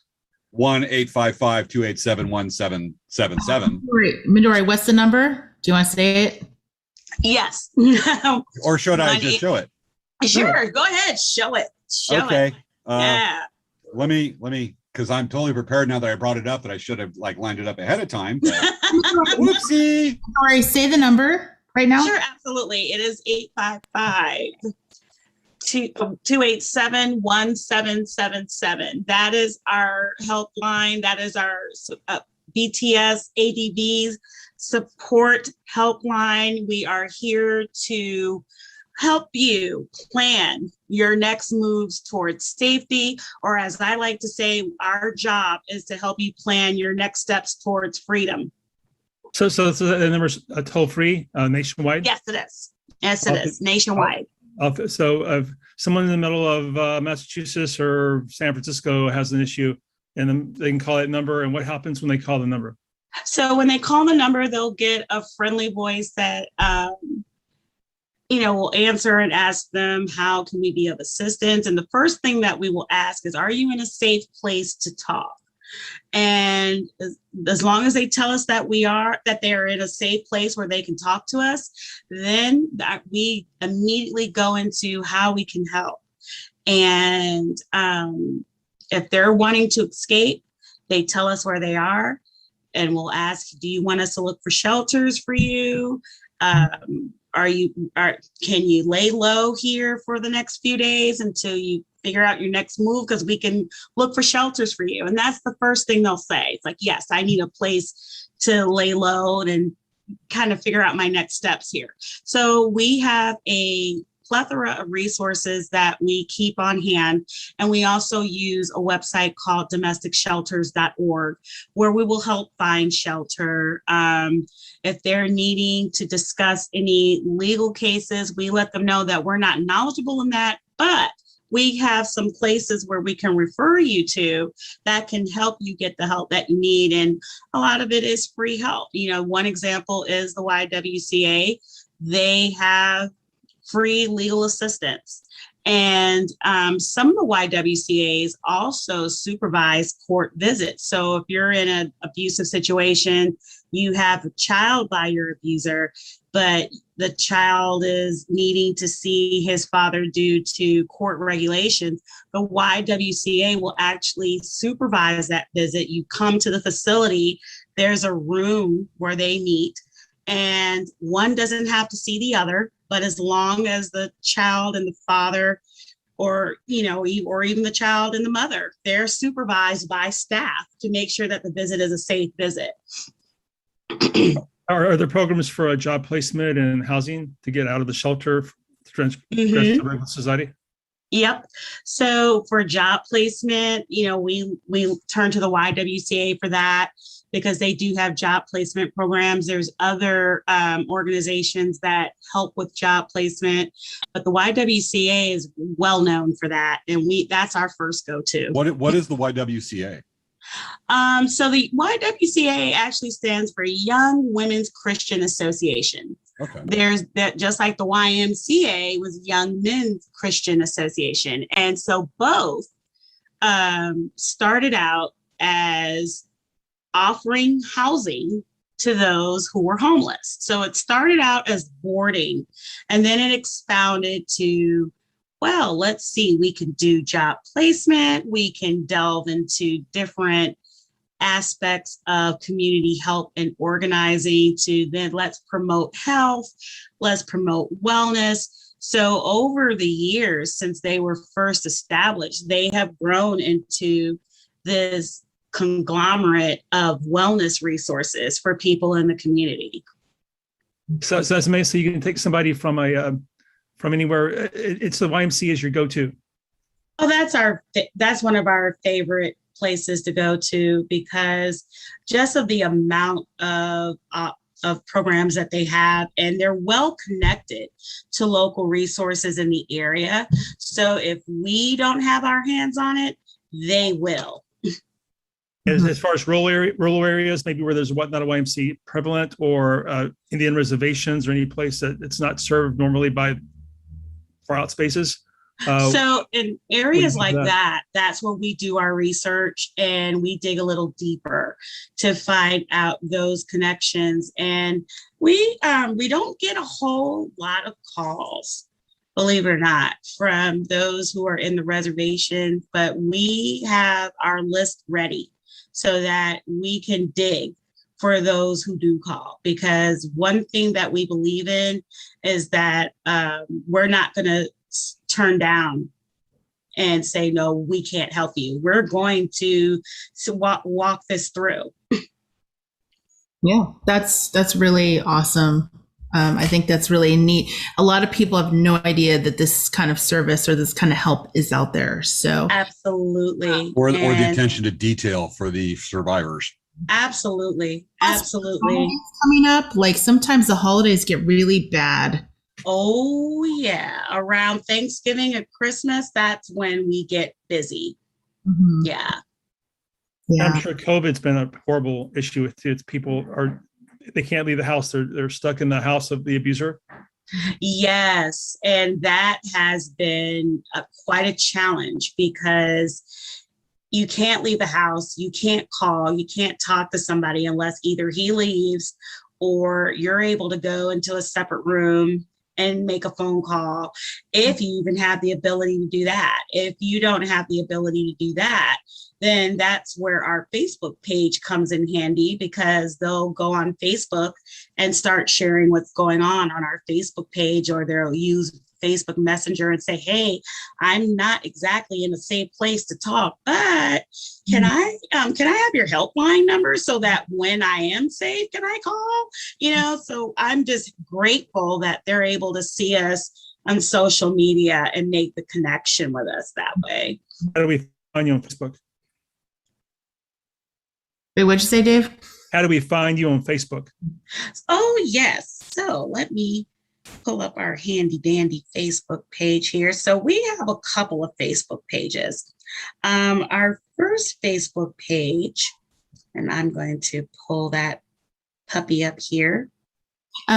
Speaker 4: 1-855-287-1777.
Speaker 6: Midori, what's the number? Do you want to say it?
Speaker 5: Yes.
Speaker 4: Or should I just show it?
Speaker 5: Sure. Go ahead. Show it. Show
Speaker 4: Okay.
Speaker 5: it. Yeah.
Speaker 4: Let me, because I'm totally prepared now that I brought it up, that I should have like lined it up ahead of time. But whoopsie.
Speaker 6: Midori, say the number right now.
Speaker 5: Sure, absolutely. It is 855-287-1777. That is our helpline. That is our BTS ADVs support helpline. We are here to help you plan your next moves towards safety, or as I like to say, our job is to help you plan your next steps towards freedom.
Speaker 3: So the number's toll free nationwide?
Speaker 5: Yes, it is. Yes, it is nationwide.
Speaker 3: So if someone in the middle of Massachusetts or San Francisco has an issue, and then they can call that number, and what happens when they call the number?
Speaker 5: So when they call the number, they'll get a friendly voice that will answer and ask them, how can we be of assistance? And the first thing that we will ask is, are you in a safe place to talk? And as long as they tell us that they're in a safe place where they can talk to us, then we immediately go into how we can help. And if they're wanting to escape, they tell us where they are, and we'll ask, do you want us to look for shelters for you? Can you lay low here for the next few days until you figure out your next move? Because we can look for shelters for you. And that's the first thing they'll say. It's like, yes, I need a place to lay low and kind of figure out my next steps here. So we have a plethora of resources that we keep on hand. And we also use a website called domesticshelters.org, where we will help find shelter. If they're needing to discuss any legal cases, we let them know that we're not knowledgeable in that, but we have some places where we can refer you to that can help you get the help that you need. And a lot of it is free help. One example is the YWCA. They have free legal assistance. And some of the YWCAs also supervise court visits. So if you're in an abusive situation, you have a child by your abuser, but the child is needing to see his father due to court regulations, the YWCA will actually supervise that visit. You come to the facility, there's a room where they meet, and one doesn't have to see the other. But as long as the child and the father, or even the child and the mother, they're supervised by staff to make sure that the visit is a safe visit.
Speaker 3: Are there programs for a job placement and housing to get out of the shelter to regular society?
Speaker 5: Yep. So for job placement, we turn to the YWCA for that, because they do have job placement programs. There's other organizations that help with job placement, but the YWCA is well known for that, and that's our first go-to.
Speaker 4: What is the YWCA?
Speaker 5: So the YWCA actually stands for Young Women's Christian Association.
Speaker 4: Okay.
Speaker 5: There's that, just like the YMCA was Young Men's Christian Association. And so both started out as offering housing to those who were homeless. So it started out as boarding, and then it expounded to, well, let's see, we can do job placement, we can delve into different aspects of community help and organizing, to then let's promote health, let's promote wellness. So over the years since they were first established, they have grown into this conglomerate of wellness resources for people in the community.
Speaker 3: So that's amazing. So you can take somebody from anywhere. It's the YMCA is your go-to.
Speaker 5: Oh, that's one of our favorite places to go to, because just of the amount of programs that they have, and they're well connected to local resources in the area. So if we don't have our hands on it, they will.
Speaker 3: As far as rural areas, maybe where there's not a YMCA prevalent, or Indian reservations, or any place that it's not served normally by far out spaces.
Speaker 5: So in areas
Speaker 3: do
Speaker 5: like
Speaker 3: that?
Speaker 5: that's where we do our research and we dig a little deeper to find out those connections. And we don't get a whole lot of calls, believe it or not, from those who are in the reservation, but we have our list ready so that we can dig for those who do call. Because one thing that we believe in is that we're not going to turn down and say, no, we can't help you. We're going to walk this through.
Speaker 6: Yeah, that's really awesome. I think that's really neat. A lot of people have no idea that this kind of service or this kind of help is out there. So
Speaker 5: Absolutely.
Speaker 4: Or the attention to detail for the survivors.
Speaker 5: Absolutely.
Speaker 6: holidays coming up, like sometimes the holidays get really bad.
Speaker 5: Oh, yeah. Around Thanksgiving and Christmas, that's when we get busy.
Speaker 6: Mhm.
Speaker 5: Yeah.
Speaker 6: Yeah.
Speaker 3: I'm sure COVID's been a horrible issue with it. People they can't leave the house. They're stuck in the house of the abuser.
Speaker 5: Yes. And that has been quite a challenge because you can't leave the house. You can't call. You can't talk to somebody unless either he leaves or you're able to go into a separate room and make a phone call, if you even have the ability to do that. If you don't have the ability to do that, then that's where our Facebook page comes in handy, because they'll go on Facebook and start sharing what's going on our Facebook page, or they'll use Facebook Messenger and say, hey, I'm not exactly in a safe place to talk, but can I have your helpline number so that when I am safe, can I call? So I'm just grateful that they're able to see us on social media and make the connection with us that way.
Speaker 3: How do we find you on Facebook?
Speaker 6: Wait, what'd you say, Dave?
Speaker 3: How do we find you on Facebook?
Speaker 5: Oh, yes. So let me pull up our handy dandy Facebook page here. So we have a couple of Facebook pages. Our first Facebook page, and I'm going to pull that puppy up here.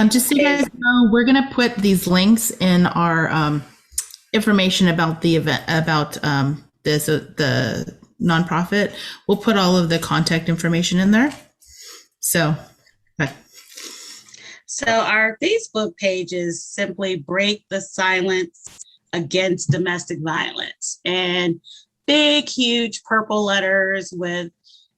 Speaker 6: Just so you guys know, we're going to put these links in our information about the event, about the nonprofit. We'll put all of the contact information in there. So, okay.
Speaker 5: So our Facebook page is simply Break the Silence Against Domestic Violence, and big, huge purple letters with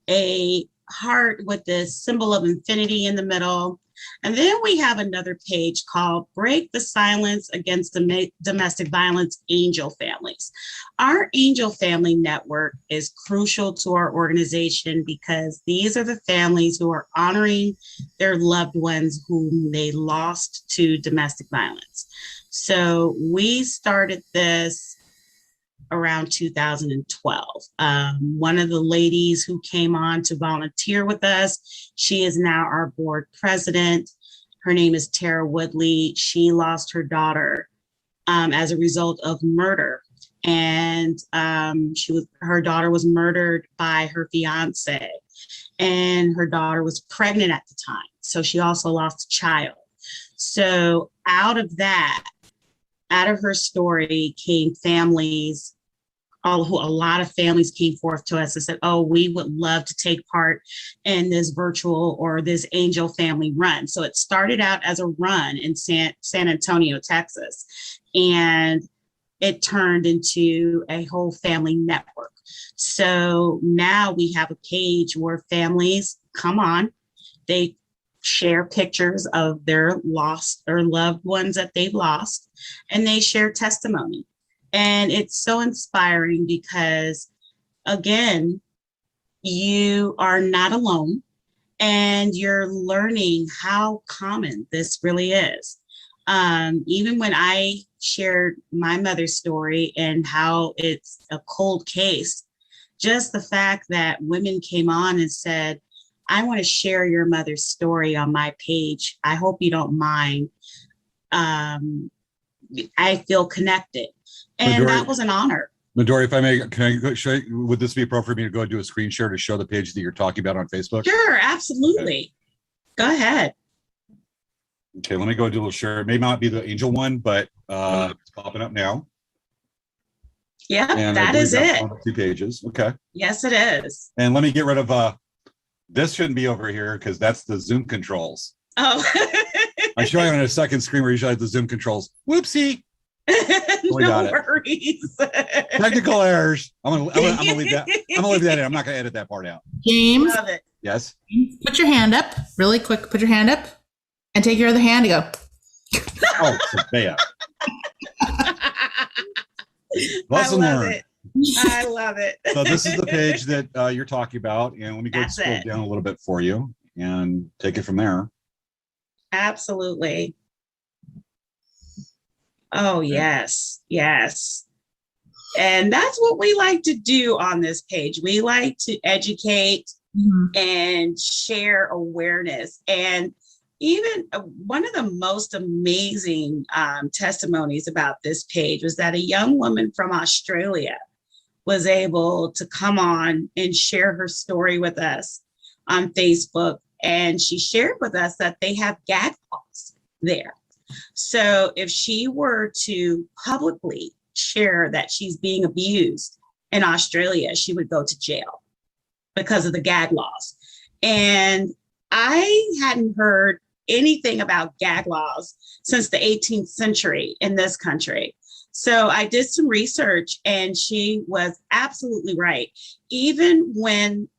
Speaker 5: a heart with the symbol of infinity in the middle. And then we have another page called Break the Silence Against Domestic Violence Angel Families. Our Angel Family Network is crucial to our organization because these are the families who are honoring their loved ones whom they lost to domestic violence. So we started this around 2012. One of the ladies who came on to volunteer with us, she is now our board president. Her name is Tara Woodley. She lost her daughter as a result of murder. And her daughter was murdered by her fiance, and her daughter was pregnant at the time. So she also lost a child. So out of her story came families. A lot of families came forth to us and said, oh, we would love to take part in this virtual or this angel family run. So it started out as a run in San Antonio, Texas, and it turned into a whole family network. So now we have a page where families come on, they share pictures of their lost or loved ones that they've lost, and they share testimony. And it's so inspiring because, again, you are not alone, and you're learning how common this really is. Even when I shared my mother's story and how it's a cold case, just the fact that women came on and said, I want to share your mother's story on my page. I hope you don't mind. I feel connected. And
Speaker 4: Midori,
Speaker 5: that was an honor.
Speaker 4: Midori, if I may, can I go show you, would this be appropriate for me to go and do a screen share to show the page that you're talking about on Facebook?
Speaker 5: Sure, absolutely. Okay. Go ahead.
Speaker 4: Okay, let me go do a little share. It may not be the angel one, but it's popping up now.
Speaker 5: Yeah,
Speaker 4: And
Speaker 5: that is it.
Speaker 4: on the 2 pages. Okay.
Speaker 5: Yes, it is.
Speaker 4: And let me get rid of this shouldn't be over here because that's the Zoom controls.
Speaker 5: Oh.
Speaker 4: I'm showing on a second screen where you usually have the Zoom controls. Whoopsie.
Speaker 5: No worries.
Speaker 4: Technical errors. I'm gonna leave that. I'm gonna leave that in. I'm not gonna edit that part out.
Speaker 6: James,
Speaker 5: Love it.
Speaker 4: Yes.
Speaker 6: put your hand up really quick. Put your hand up and take your other hand and go.
Speaker 4: Oh, so bad. Lesson learned.
Speaker 5: I love it.
Speaker 4: So this is the page that you're talking about, and let me go
Speaker 5: That's
Speaker 4: scroll
Speaker 5: it.
Speaker 4: down a little bit for you and take it from there.
Speaker 5: Absolutely. Oh, yes. Yes. And that's what we like to do on this page. We like to educate and share awareness. And even one of the most amazing testimonies about this page was that a young woman from Australia was able to come on and share her story with us on Facebook. And she shared with us that they have gag laws there. So if she were to publicly share that she's being abused in Australia, she would go to jail because of the gag laws. And I hadn't heard anything about gag laws since the 18th century in this country. So I did some research and she was absolutely right. Even when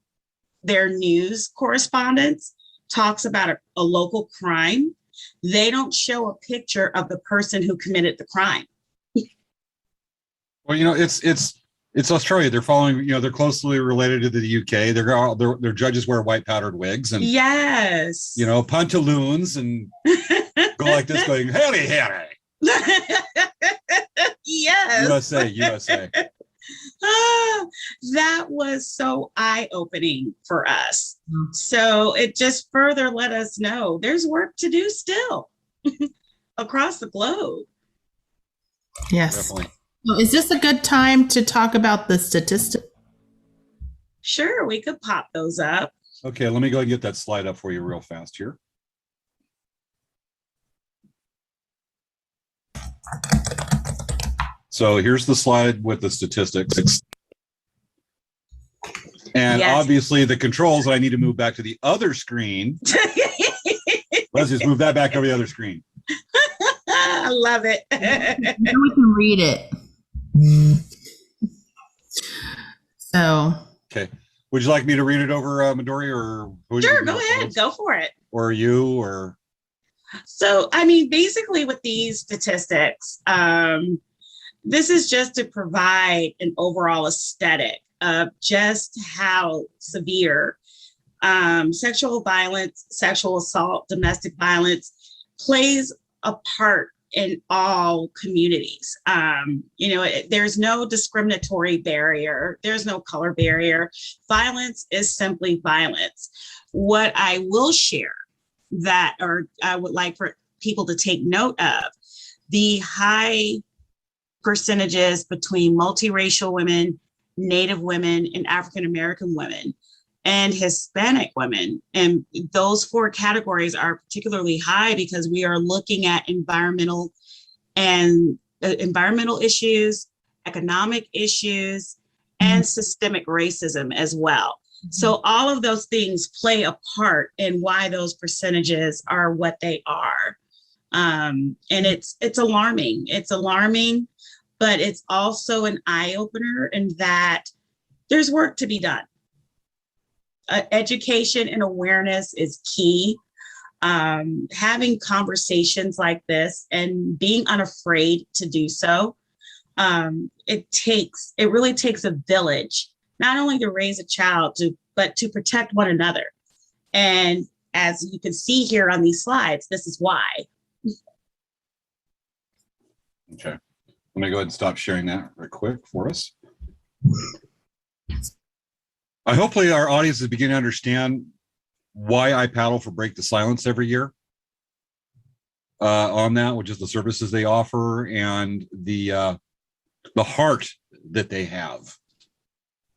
Speaker 5: their news correspondence talks about a local crime, they don't show a picture of the person who committed the crime.
Speaker 4: Well, it's Australia. They're following, they're closely related to the UK. Their judges wear white powdered wigs and
Speaker 5: yes,
Speaker 4: pantaloons and go like this, going howdy howdy.
Speaker 5: Yes,
Speaker 4: USA.
Speaker 5: That was so eye-opening for us. So it just further let us know there's work to do still across the globe.
Speaker 6: Yes.
Speaker 4: Definitely.
Speaker 6: So is this a good time to talk about the statistics?
Speaker 5: Sure, we could pop those up.
Speaker 4: Okay, let me go ahead and get that slide up for you real fast here. So here's the slide with the statistics. And
Speaker 5: Yes.
Speaker 4: obviously the controls, I need to move back to the other screen. Let's just move that back over the other screen.
Speaker 5: I love it.
Speaker 6: Now we can read it. So.
Speaker 4: Okay. Would you like me to read it over, Midori, or?
Speaker 5: Sure, go ahead. Go for it.
Speaker 4: Or you, or?
Speaker 5: So, I mean, basically with these statistics, this is just to provide an overall aesthetic of just how severe sexual violence, sexual assault, domestic violence plays a part in all communities. There's no discriminatory barrier. There's no color barrier. Violence is simply violence. What I will share that, or I would like for people to take note of, the high percentages between multiracial women, Native women, and African-American women, and Hispanic women. And those 4 categories are particularly high because we are looking at environmental issues, economic issues, and systemic racism as well. So all of those things play a part in why those percentages are what they are. And it's alarming. It's alarming, but it's also an eye-opener in that there's work to be done. Education and awareness is key. Having conversations like this and being unafraid to do so, it really takes a village, not only to raise a child, but to protect one another. And as you can see here on these slides, this is why.
Speaker 4: Okay. Let me go ahead and stop sharing that real quick for us. Hopefully our audience is beginning to understand why I paddle for Break the Silence every year on that, which is the services they offer and the heart that they have.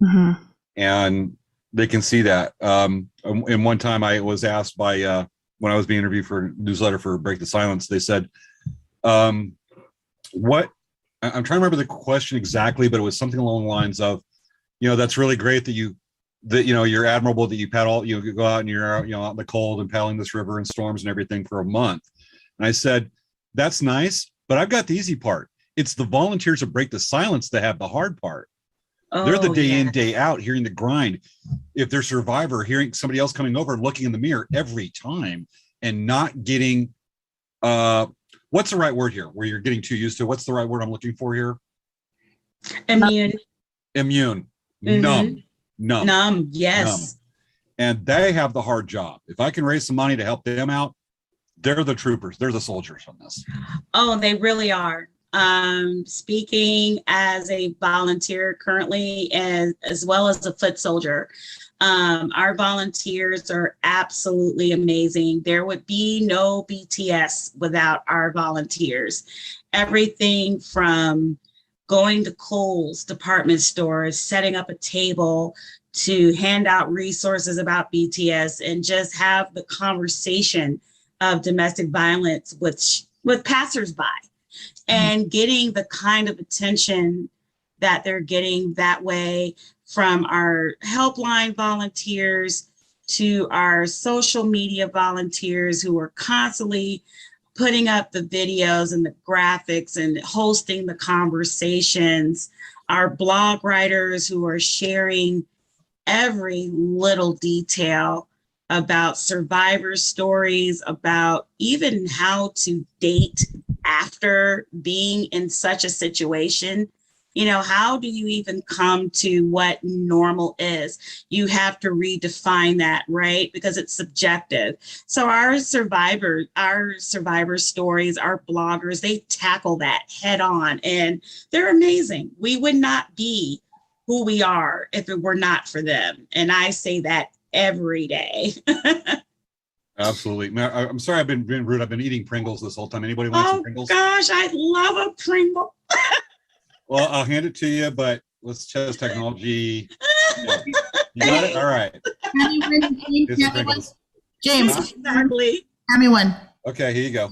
Speaker 6: Mm-hmm.
Speaker 4: And they can see that. And one time I was asked by when I was being interviewed for a newsletter for Break the Silence, they said, what, I'm trying to remember the question exactly, but it was something along the lines of, that's really great that you're admirable that you paddle, you go out and you're out, out in the cold and paddling this river in storms and everything for a month. And I said, that's nice, but I've got the easy part. It's the volunteers of Break the Silence that have the hard part. They're the day in, day out, hearing the grind. If they're Survivor, hearing somebody else coming over and looking in the mirror every time and not getting, what's the right word here? Where you're getting too used to, what's the right word I'm looking for here?
Speaker 5: Immune.
Speaker 4: Numb.
Speaker 5: Yes.
Speaker 4: Numb. And they have the hard job. If I can raise some money to help them out, they're the troopers. They're the soldiers on this.
Speaker 5: Oh, they really are. Speaking as a volunteer currently, as well as a foot soldier, our volunteers are absolutely amazing. There would be no BTS without our volunteers. Everything from going to Kohl's department stores, setting up a table, to hand out resources about BTS and just have the conversation of domestic violence with passersby, and getting the kind of attention that they're getting that way, from our helpline volunteers to our social media volunteers who are constantly putting up the videos and the graphics and hosting the conversations, our blog writers who are sharing every little detail about survivor stories, about even how to date after being in such a situation. How do you even come to what normal is? You have to redefine that, right? Because it's subjective. So our survivor stories, our bloggers, they tackle that head on, and they're amazing. We would not be who we are if it were not for them. And I say that every day.
Speaker 4: Absolutely. I'm sorry I've been rude. I've been eating Pringles this whole time. Anybody want some Pringles?
Speaker 5: Oh gosh, I love a Pringle.
Speaker 4: Well, I'll hand it to you, but let's test technology. Yeah. You got it? All right. Here's some Pringles.
Speaker 6: James,
Speaker 5: Exactly.
Speaker 6: hand me one.
Speaker 4: Okay, here you go.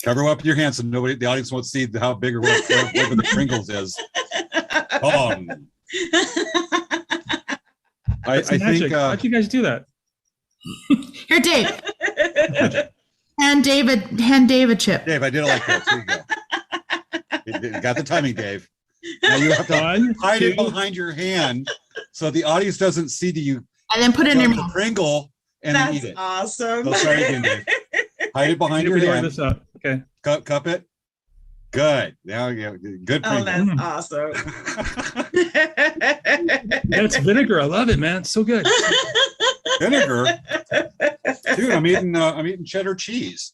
Speaker 4: Cover up your hands so the audience won't see how big or whatever the Pringles is. On. I think.
Speaker 3: How'd you guys do that?
Speaker 6: Here, Dave. Hand Dave a chip.
Speaker 4: Dave, I did it like this. Here you go. You got the timing, Dave. Now you have to hide it behind your hand so the audience doesn't see that you.
Speaker 6: And then put it in your mouth.
Speaker 4: Pringle and then eat it.
Speaker 5: Awesome.
Speaker 4: So sorry again, Dave. Hide it behind your hand.
Speaker 3: This up. Okay.
Speaker 4: Cup it. Good. Now you go. Good Pringle.
Speaker 5: Oh, that's awesome.
Speaker 3: That's vinegar. I love it, man. It's so good.
Speaker 4: Vinegar. Dude, I'm eating cheddar cheese.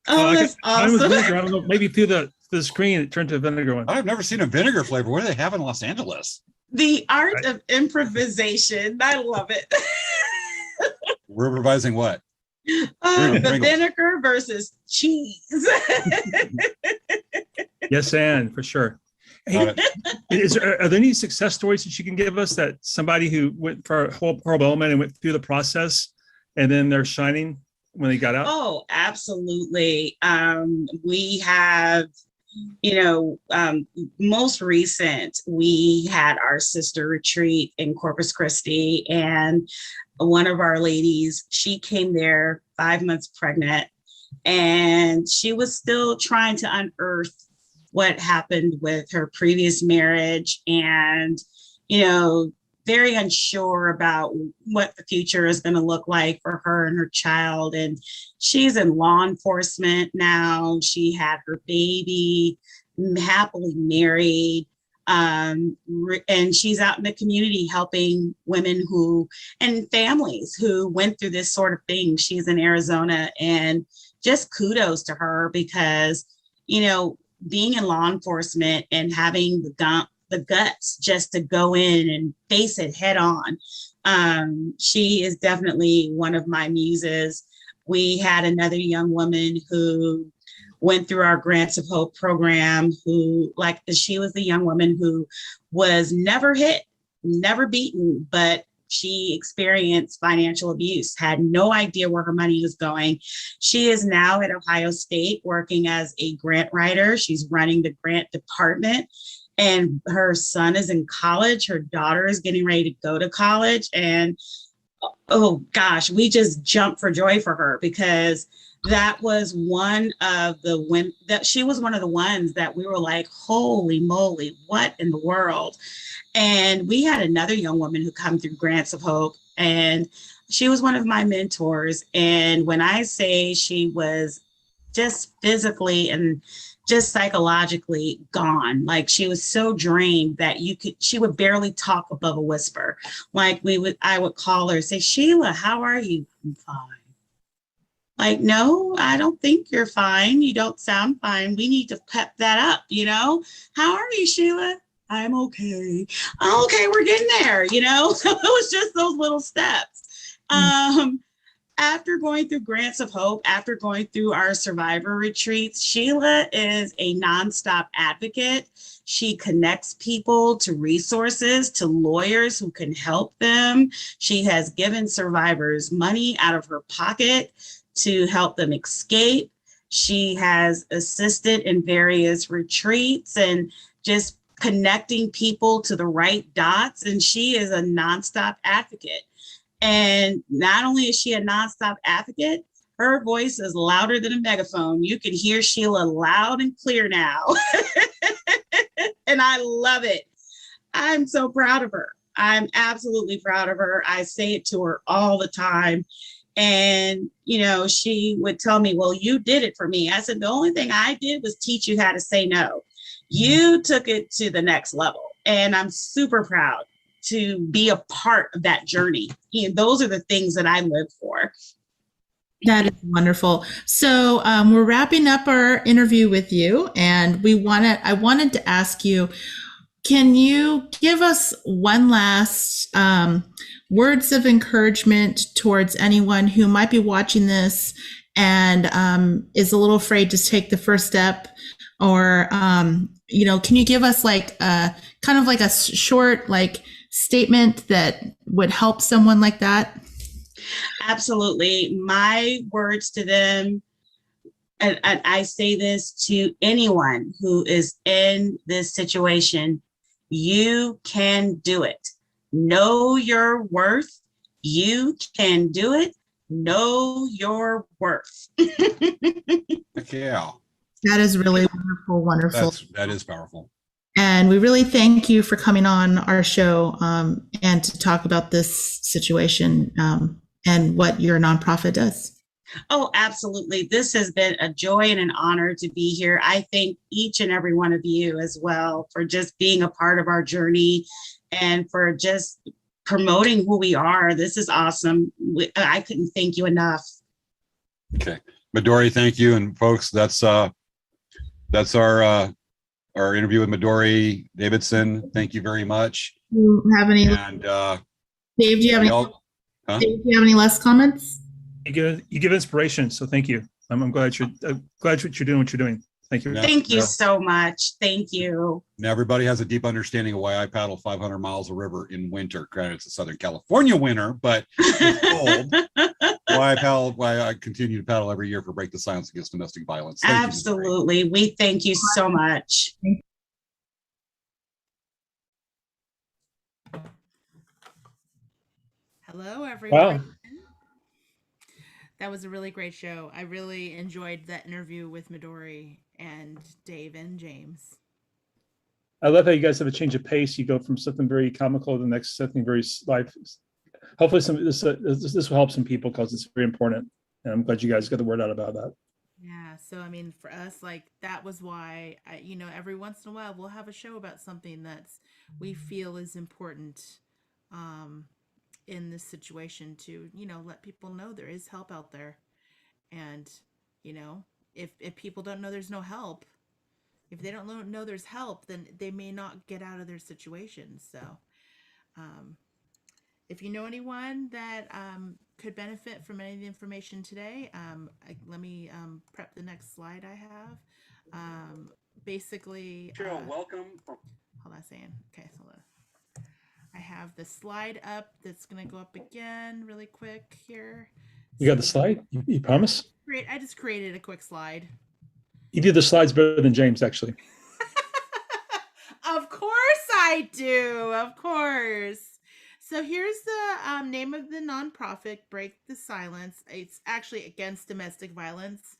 Speaker 5: Oh, that's
Speaker 3: Mine was
Speaker 5: awesome.
Speaker 3: vinegar. I don't know. Maybe through the screen it turned to a vinegar one.
Speaker 4: I've never seen a vinegar flavor. What do they have in Los Angeles?
Speaker 5: The art of improvisation. I love it.
Speaker 4: We're improvising what?
Speaker 5: The
Speaker 4: Pringles.
Speaker 5: vinegar versus cheese.
Speaker 3: Yes, and for sure. Hey, are there any success stories that you can give us that somebody who went for a horrible element and went through the process and then they're shining when they got out?
Speaker 5: Oh, absolutely. We have, most recent, we had our sister retreat in Corpus Christi, and one of our ladies, she came there 5 months pregnant, and she was still trying to unearth what happened with her previous marriage, and, very unsure about what the future is going to look like for her and her child. And she's in law enforcement now. She had her baby, happily married, and she's out in the community helping women and families who went through this sort of thing. She's in Arizona, and just kudos to her because, being in law enforcement and having the guts just to go in and face it head on. She is definitely one of my muses. We had another young woman who went through our Grants of Hope program, she was the young woman who was never hit, never beaten, but she experienced financial abuse, had no idea where her money was going. She is now at Ohio State working as a grant writer. She's running the grant department, and her son is in college. Her daughter is getting ready to go to college. And oh gosh, we just jumped for joy for her, because that was one of the women that she was one of the ones that we were like, holy moly, what in the world? And we had another young woman who come through Grants of Hope, and she was one of my mentors. And when I say she was just physically and just psychologically gone, like she was so drained that she would barely talk above a whisper. Like I would call her, say, Sheila, how are you? I'm fine. Like, no, I don't think you're fine. You don't sound fine. We need to pep that up, How are you, Sheila? I'm okay. Oh, okay, we're getting there, So it was just those little steps. After going through Grants of Hope, after going through our survivor retreats, Sheila is a nonstop advocate. She connects people to resources, to lawyers who can help them. She has given survivors money out of her pocket to help them escape. She has assisted in various retreats and just connecting people to the right dots. And she is a nonstop advocate. And not only is she a nonstop advocate, her voice is louder than a megaphone. You can hear Sheila loud and clear now. And I love it. I'm so proud of her. I'm absolutely proud of her. I say it to her all the time. And, she would tell me, well, you did it for me. I said, the only thing I did was teach you how to say no. You took it to the next level. And I'm super proud to be a part of that journey. Those are the things that I live for.
Speaker 6: That is wonderful. So we're wrapping up our interview with you, and I wanted to ask you, can you give us one last words of encouragement towards anyone who might be watching this and is a little afraid to take the first step? Or, can you give us like kind of like a short statement that would help someone like that?
Speaker 5: Absolutely. My words to them, and I say this to anyone who is in this situation, you can do it. Know your worth. You can do it. Know your worth.
Speaker 4: Yeah.
Speaker 6: That is really wonderful.
Speaker 4: That is powerful.
Speaker 6: And we really thank you for coming on our show and to talk about this situation and what your nonprofit does.
Speaker 5: Oh, absolutely. This has been a joy and an honor to be here. I thank each and every one of you as well for just being a part of our journey and for just promoting who we are. This is awesome. I couldn't thank you enough.
Speaker 4: Okay. Midori, thank you. And folks, that's our interview with Midori Davidson. Thank you very much.
Speaker 6: Do you have any?
Speaker 4: And
Speaker 6: Dave, do you have any?
Speaker 4: Huh?
Speaker 6: Dave, do you have any last comments?
Speaker 3: You give inspiration, so thank you. I'm glad you're glad you're doing what you're doing. Thank you.
Speaker 5: Thank you so much. Thank you.
Speaker 4: Now everybody has a deep understanding of why I paddle 500 miles of river in winter. Granted, it's a Southern California winter, but it's cold. Why I continue to paddle every year for Break the Silence Against Domestic Violence. Thank
Speaker 5: Absolutely.
Speaker 4: You,
Speaker 5: we thank you so much.
Speaker 2: Hello, everyone.
Speaker 3: Wow.
Speaker 2: That was a really great show. I really enjoyed that interview with Midori and Dave and James.
Speaker 3: I love how you guys have a change of pace. You go from something very comical to the next something very live. Hopefully, this will help some people because it's very important. And I'm glad you guys got the word out about that.
Speaker 2: Yeah. So, I mean, for us, that was why, every once in a while we'll have a show about something we feel is important in this situation to, let people know there is help out there. And, if people don't know there's no help, if they don't know there's help, then they may not get out of their situation. So, if you know anyone that could benefit from any of the information today, let me prep the next slide I have. Basically,
Speaker 1: welcome.
Speaker 2: hold on a second. Okay, hold on. I have the slide up that's going to go up again really quick here.
Speaker 3: You got the slide? You promise?
Speaker 2: Great. I just created a quick slide.
Speaker 3: You do the slides better than James, actually.
Speaker 2: Of course I do. Of course. So here's the name of the nonprofit, Break the Silence. It's actually against domestic violence,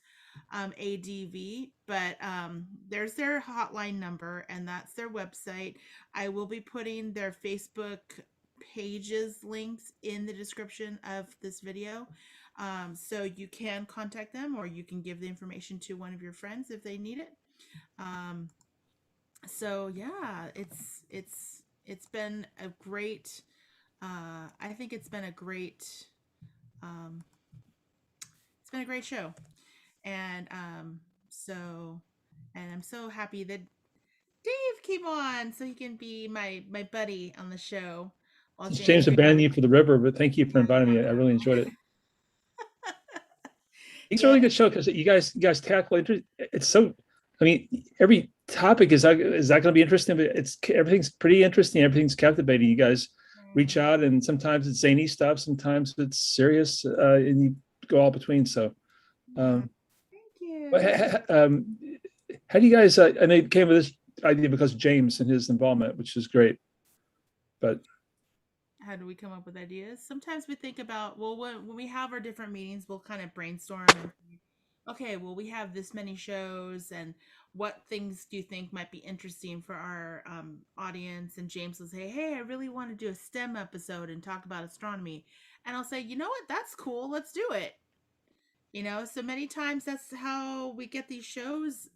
Speaker 2: ADV, but there's their hotline number and that's their website. I will be putting their Facebook pages links in the description of this video. So you can contact them or you can give the information to one of your friends if they need it. So yeah, it's been a great, I think it's been a great show. And I'm so happy that Dave came on so he can be my buddy on the show. While
Speaker 3: James abandoned you for the river, but thank you for inviting me. I really enjoyed it. It's a really good show because you guys tackle it. It's so, I mean, every topic is that going to be interesting, but everything's pretty interesting. Everything's captivating. You guys reach out, and sometimes it's zany stuff, sometimes it's serious, and you go all between. So,
Speaker 2: thank you.
Speaker 3: How do you guys? I know you came with this idea because of James and his involvement, which is great. But
Speaker 2: how do we come up with ideas? Sometimes we think about, well, when we have our different meetings, we'll kind of brainstorm and okay, well, we have this many shows and what things do you think might be interesting for our audience? And James will say, hey, I really want to do a STEM episode and talk about astronomy. And I'll say, you know what? That's cool. Let's do it. You know, so many times that's how we get these shows,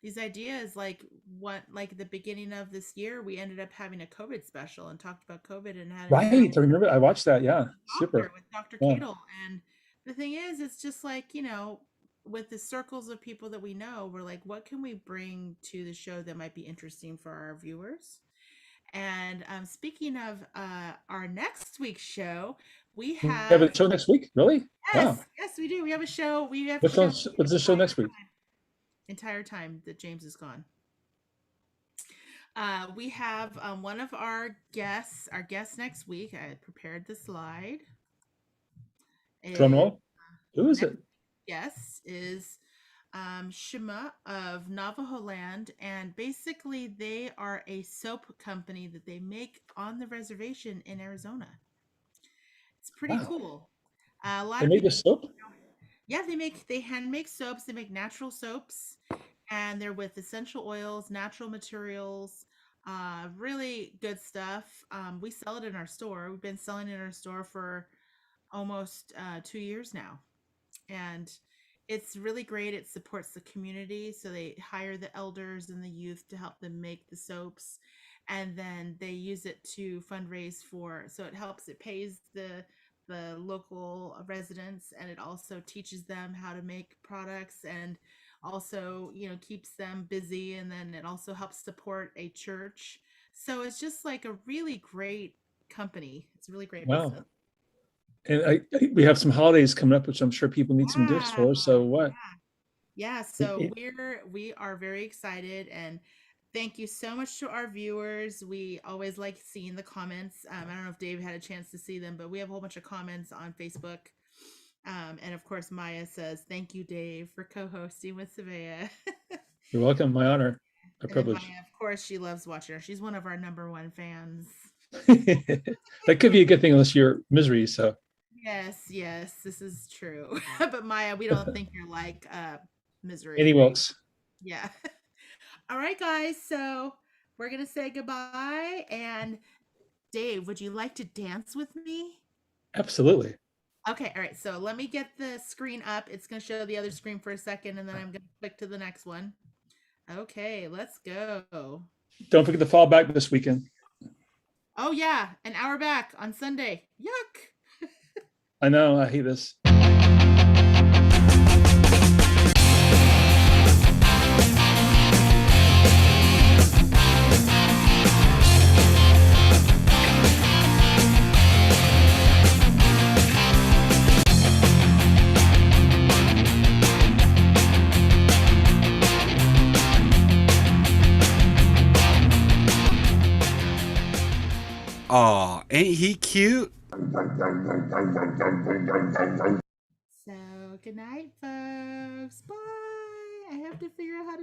Speaker 2: these ideas. Like at the beginning of this year, we ended up having a COVID special and talked about COVID and had
Speaker 3: right. I remember I watched that. Yeah, super.
Speaker 2: With Dr. Cadle. And the thing is, it's just like, you know, with the circles of people that we know, we're like, what can we bring to the show that might be interesting for our viewers? And speaking of our next week's show, we have
Speaker 3: a show next week. Really?
Speaker 2: Yes,
Speaker 3: wow.
Speaker 2: Yes, we do. We have a show.
Speaker 3: What's the show next week?
Speaker 2: Entire time that James is gone. We have one of our guests next week. I prepared the slide.
Speaker 3: Drum roll. Who is it?
Speaker 2: Yes, is Shima of Navajo Land, and basically they are a soap company that they make on the reservation in Arizona. It's pretty cool. A lot
Speaker 3: they
Speaker 2: of
Speaker 3: make the soap?
Speaker 2: Yeah, they hand make soaps. They make natural soaps, and they're with essential oils, natural materials, really good stuff. We sell it in our store. We've been selling it in our store for almost 2 years now, and it's really great. It supports the community, so they hire the elders and the youth to help them make the soaps, and then they use it to fundraise so it pays the local residents, and it also teaches them how to make products, and also, you know, keeps them busy, and then it also helps support a church. So it's just like a really great company. It's a really great business.
Speaker 3: And we have some holidays coming up, which I'm sure people need some gifts for. So what?
Speaker 2: Yeah. So we are very excited, and thank you so much to our viewers. We always like seeing the comments. I don't know if Dave had a chance to see them, but we have a whole bunch of comments on Facebook. And of course, Maya says, thank you, Dave, for co-hosting with Ywca.
Speaker 3: You're welcome. My honor. My privilege.
Speaker 2: Maya, of course, she loves watching her. She's one of our #1 fans.
Speaker 3: That could be a good thing unless you're misery. So
Speaker 2: Yes, this is true. But Maya, we don't think you're like misery.
Speaker 3: Annie Wilkes.
Speaker 2: Yeah. All right, guys. So we're going to say goodbye. And Dave, would you like to dance with me?
Speaker 3: Absolutely.
Speaker 2: Okay. All right. So let me get the screen up. It's going to show the other screen for a second, and then I'm going to click to the next one. Okay, let's go.
Speaker 3: Don't forget to fall back this weekend.
Speaker 2: Oh, yeah. An hour back on Sunday. Yuck.
Speaker 3: I know. I hate this.
Speaker 4: Aw, ain't he cute?
Speaker 2: So good night, folks. Bye. I have to figure out how to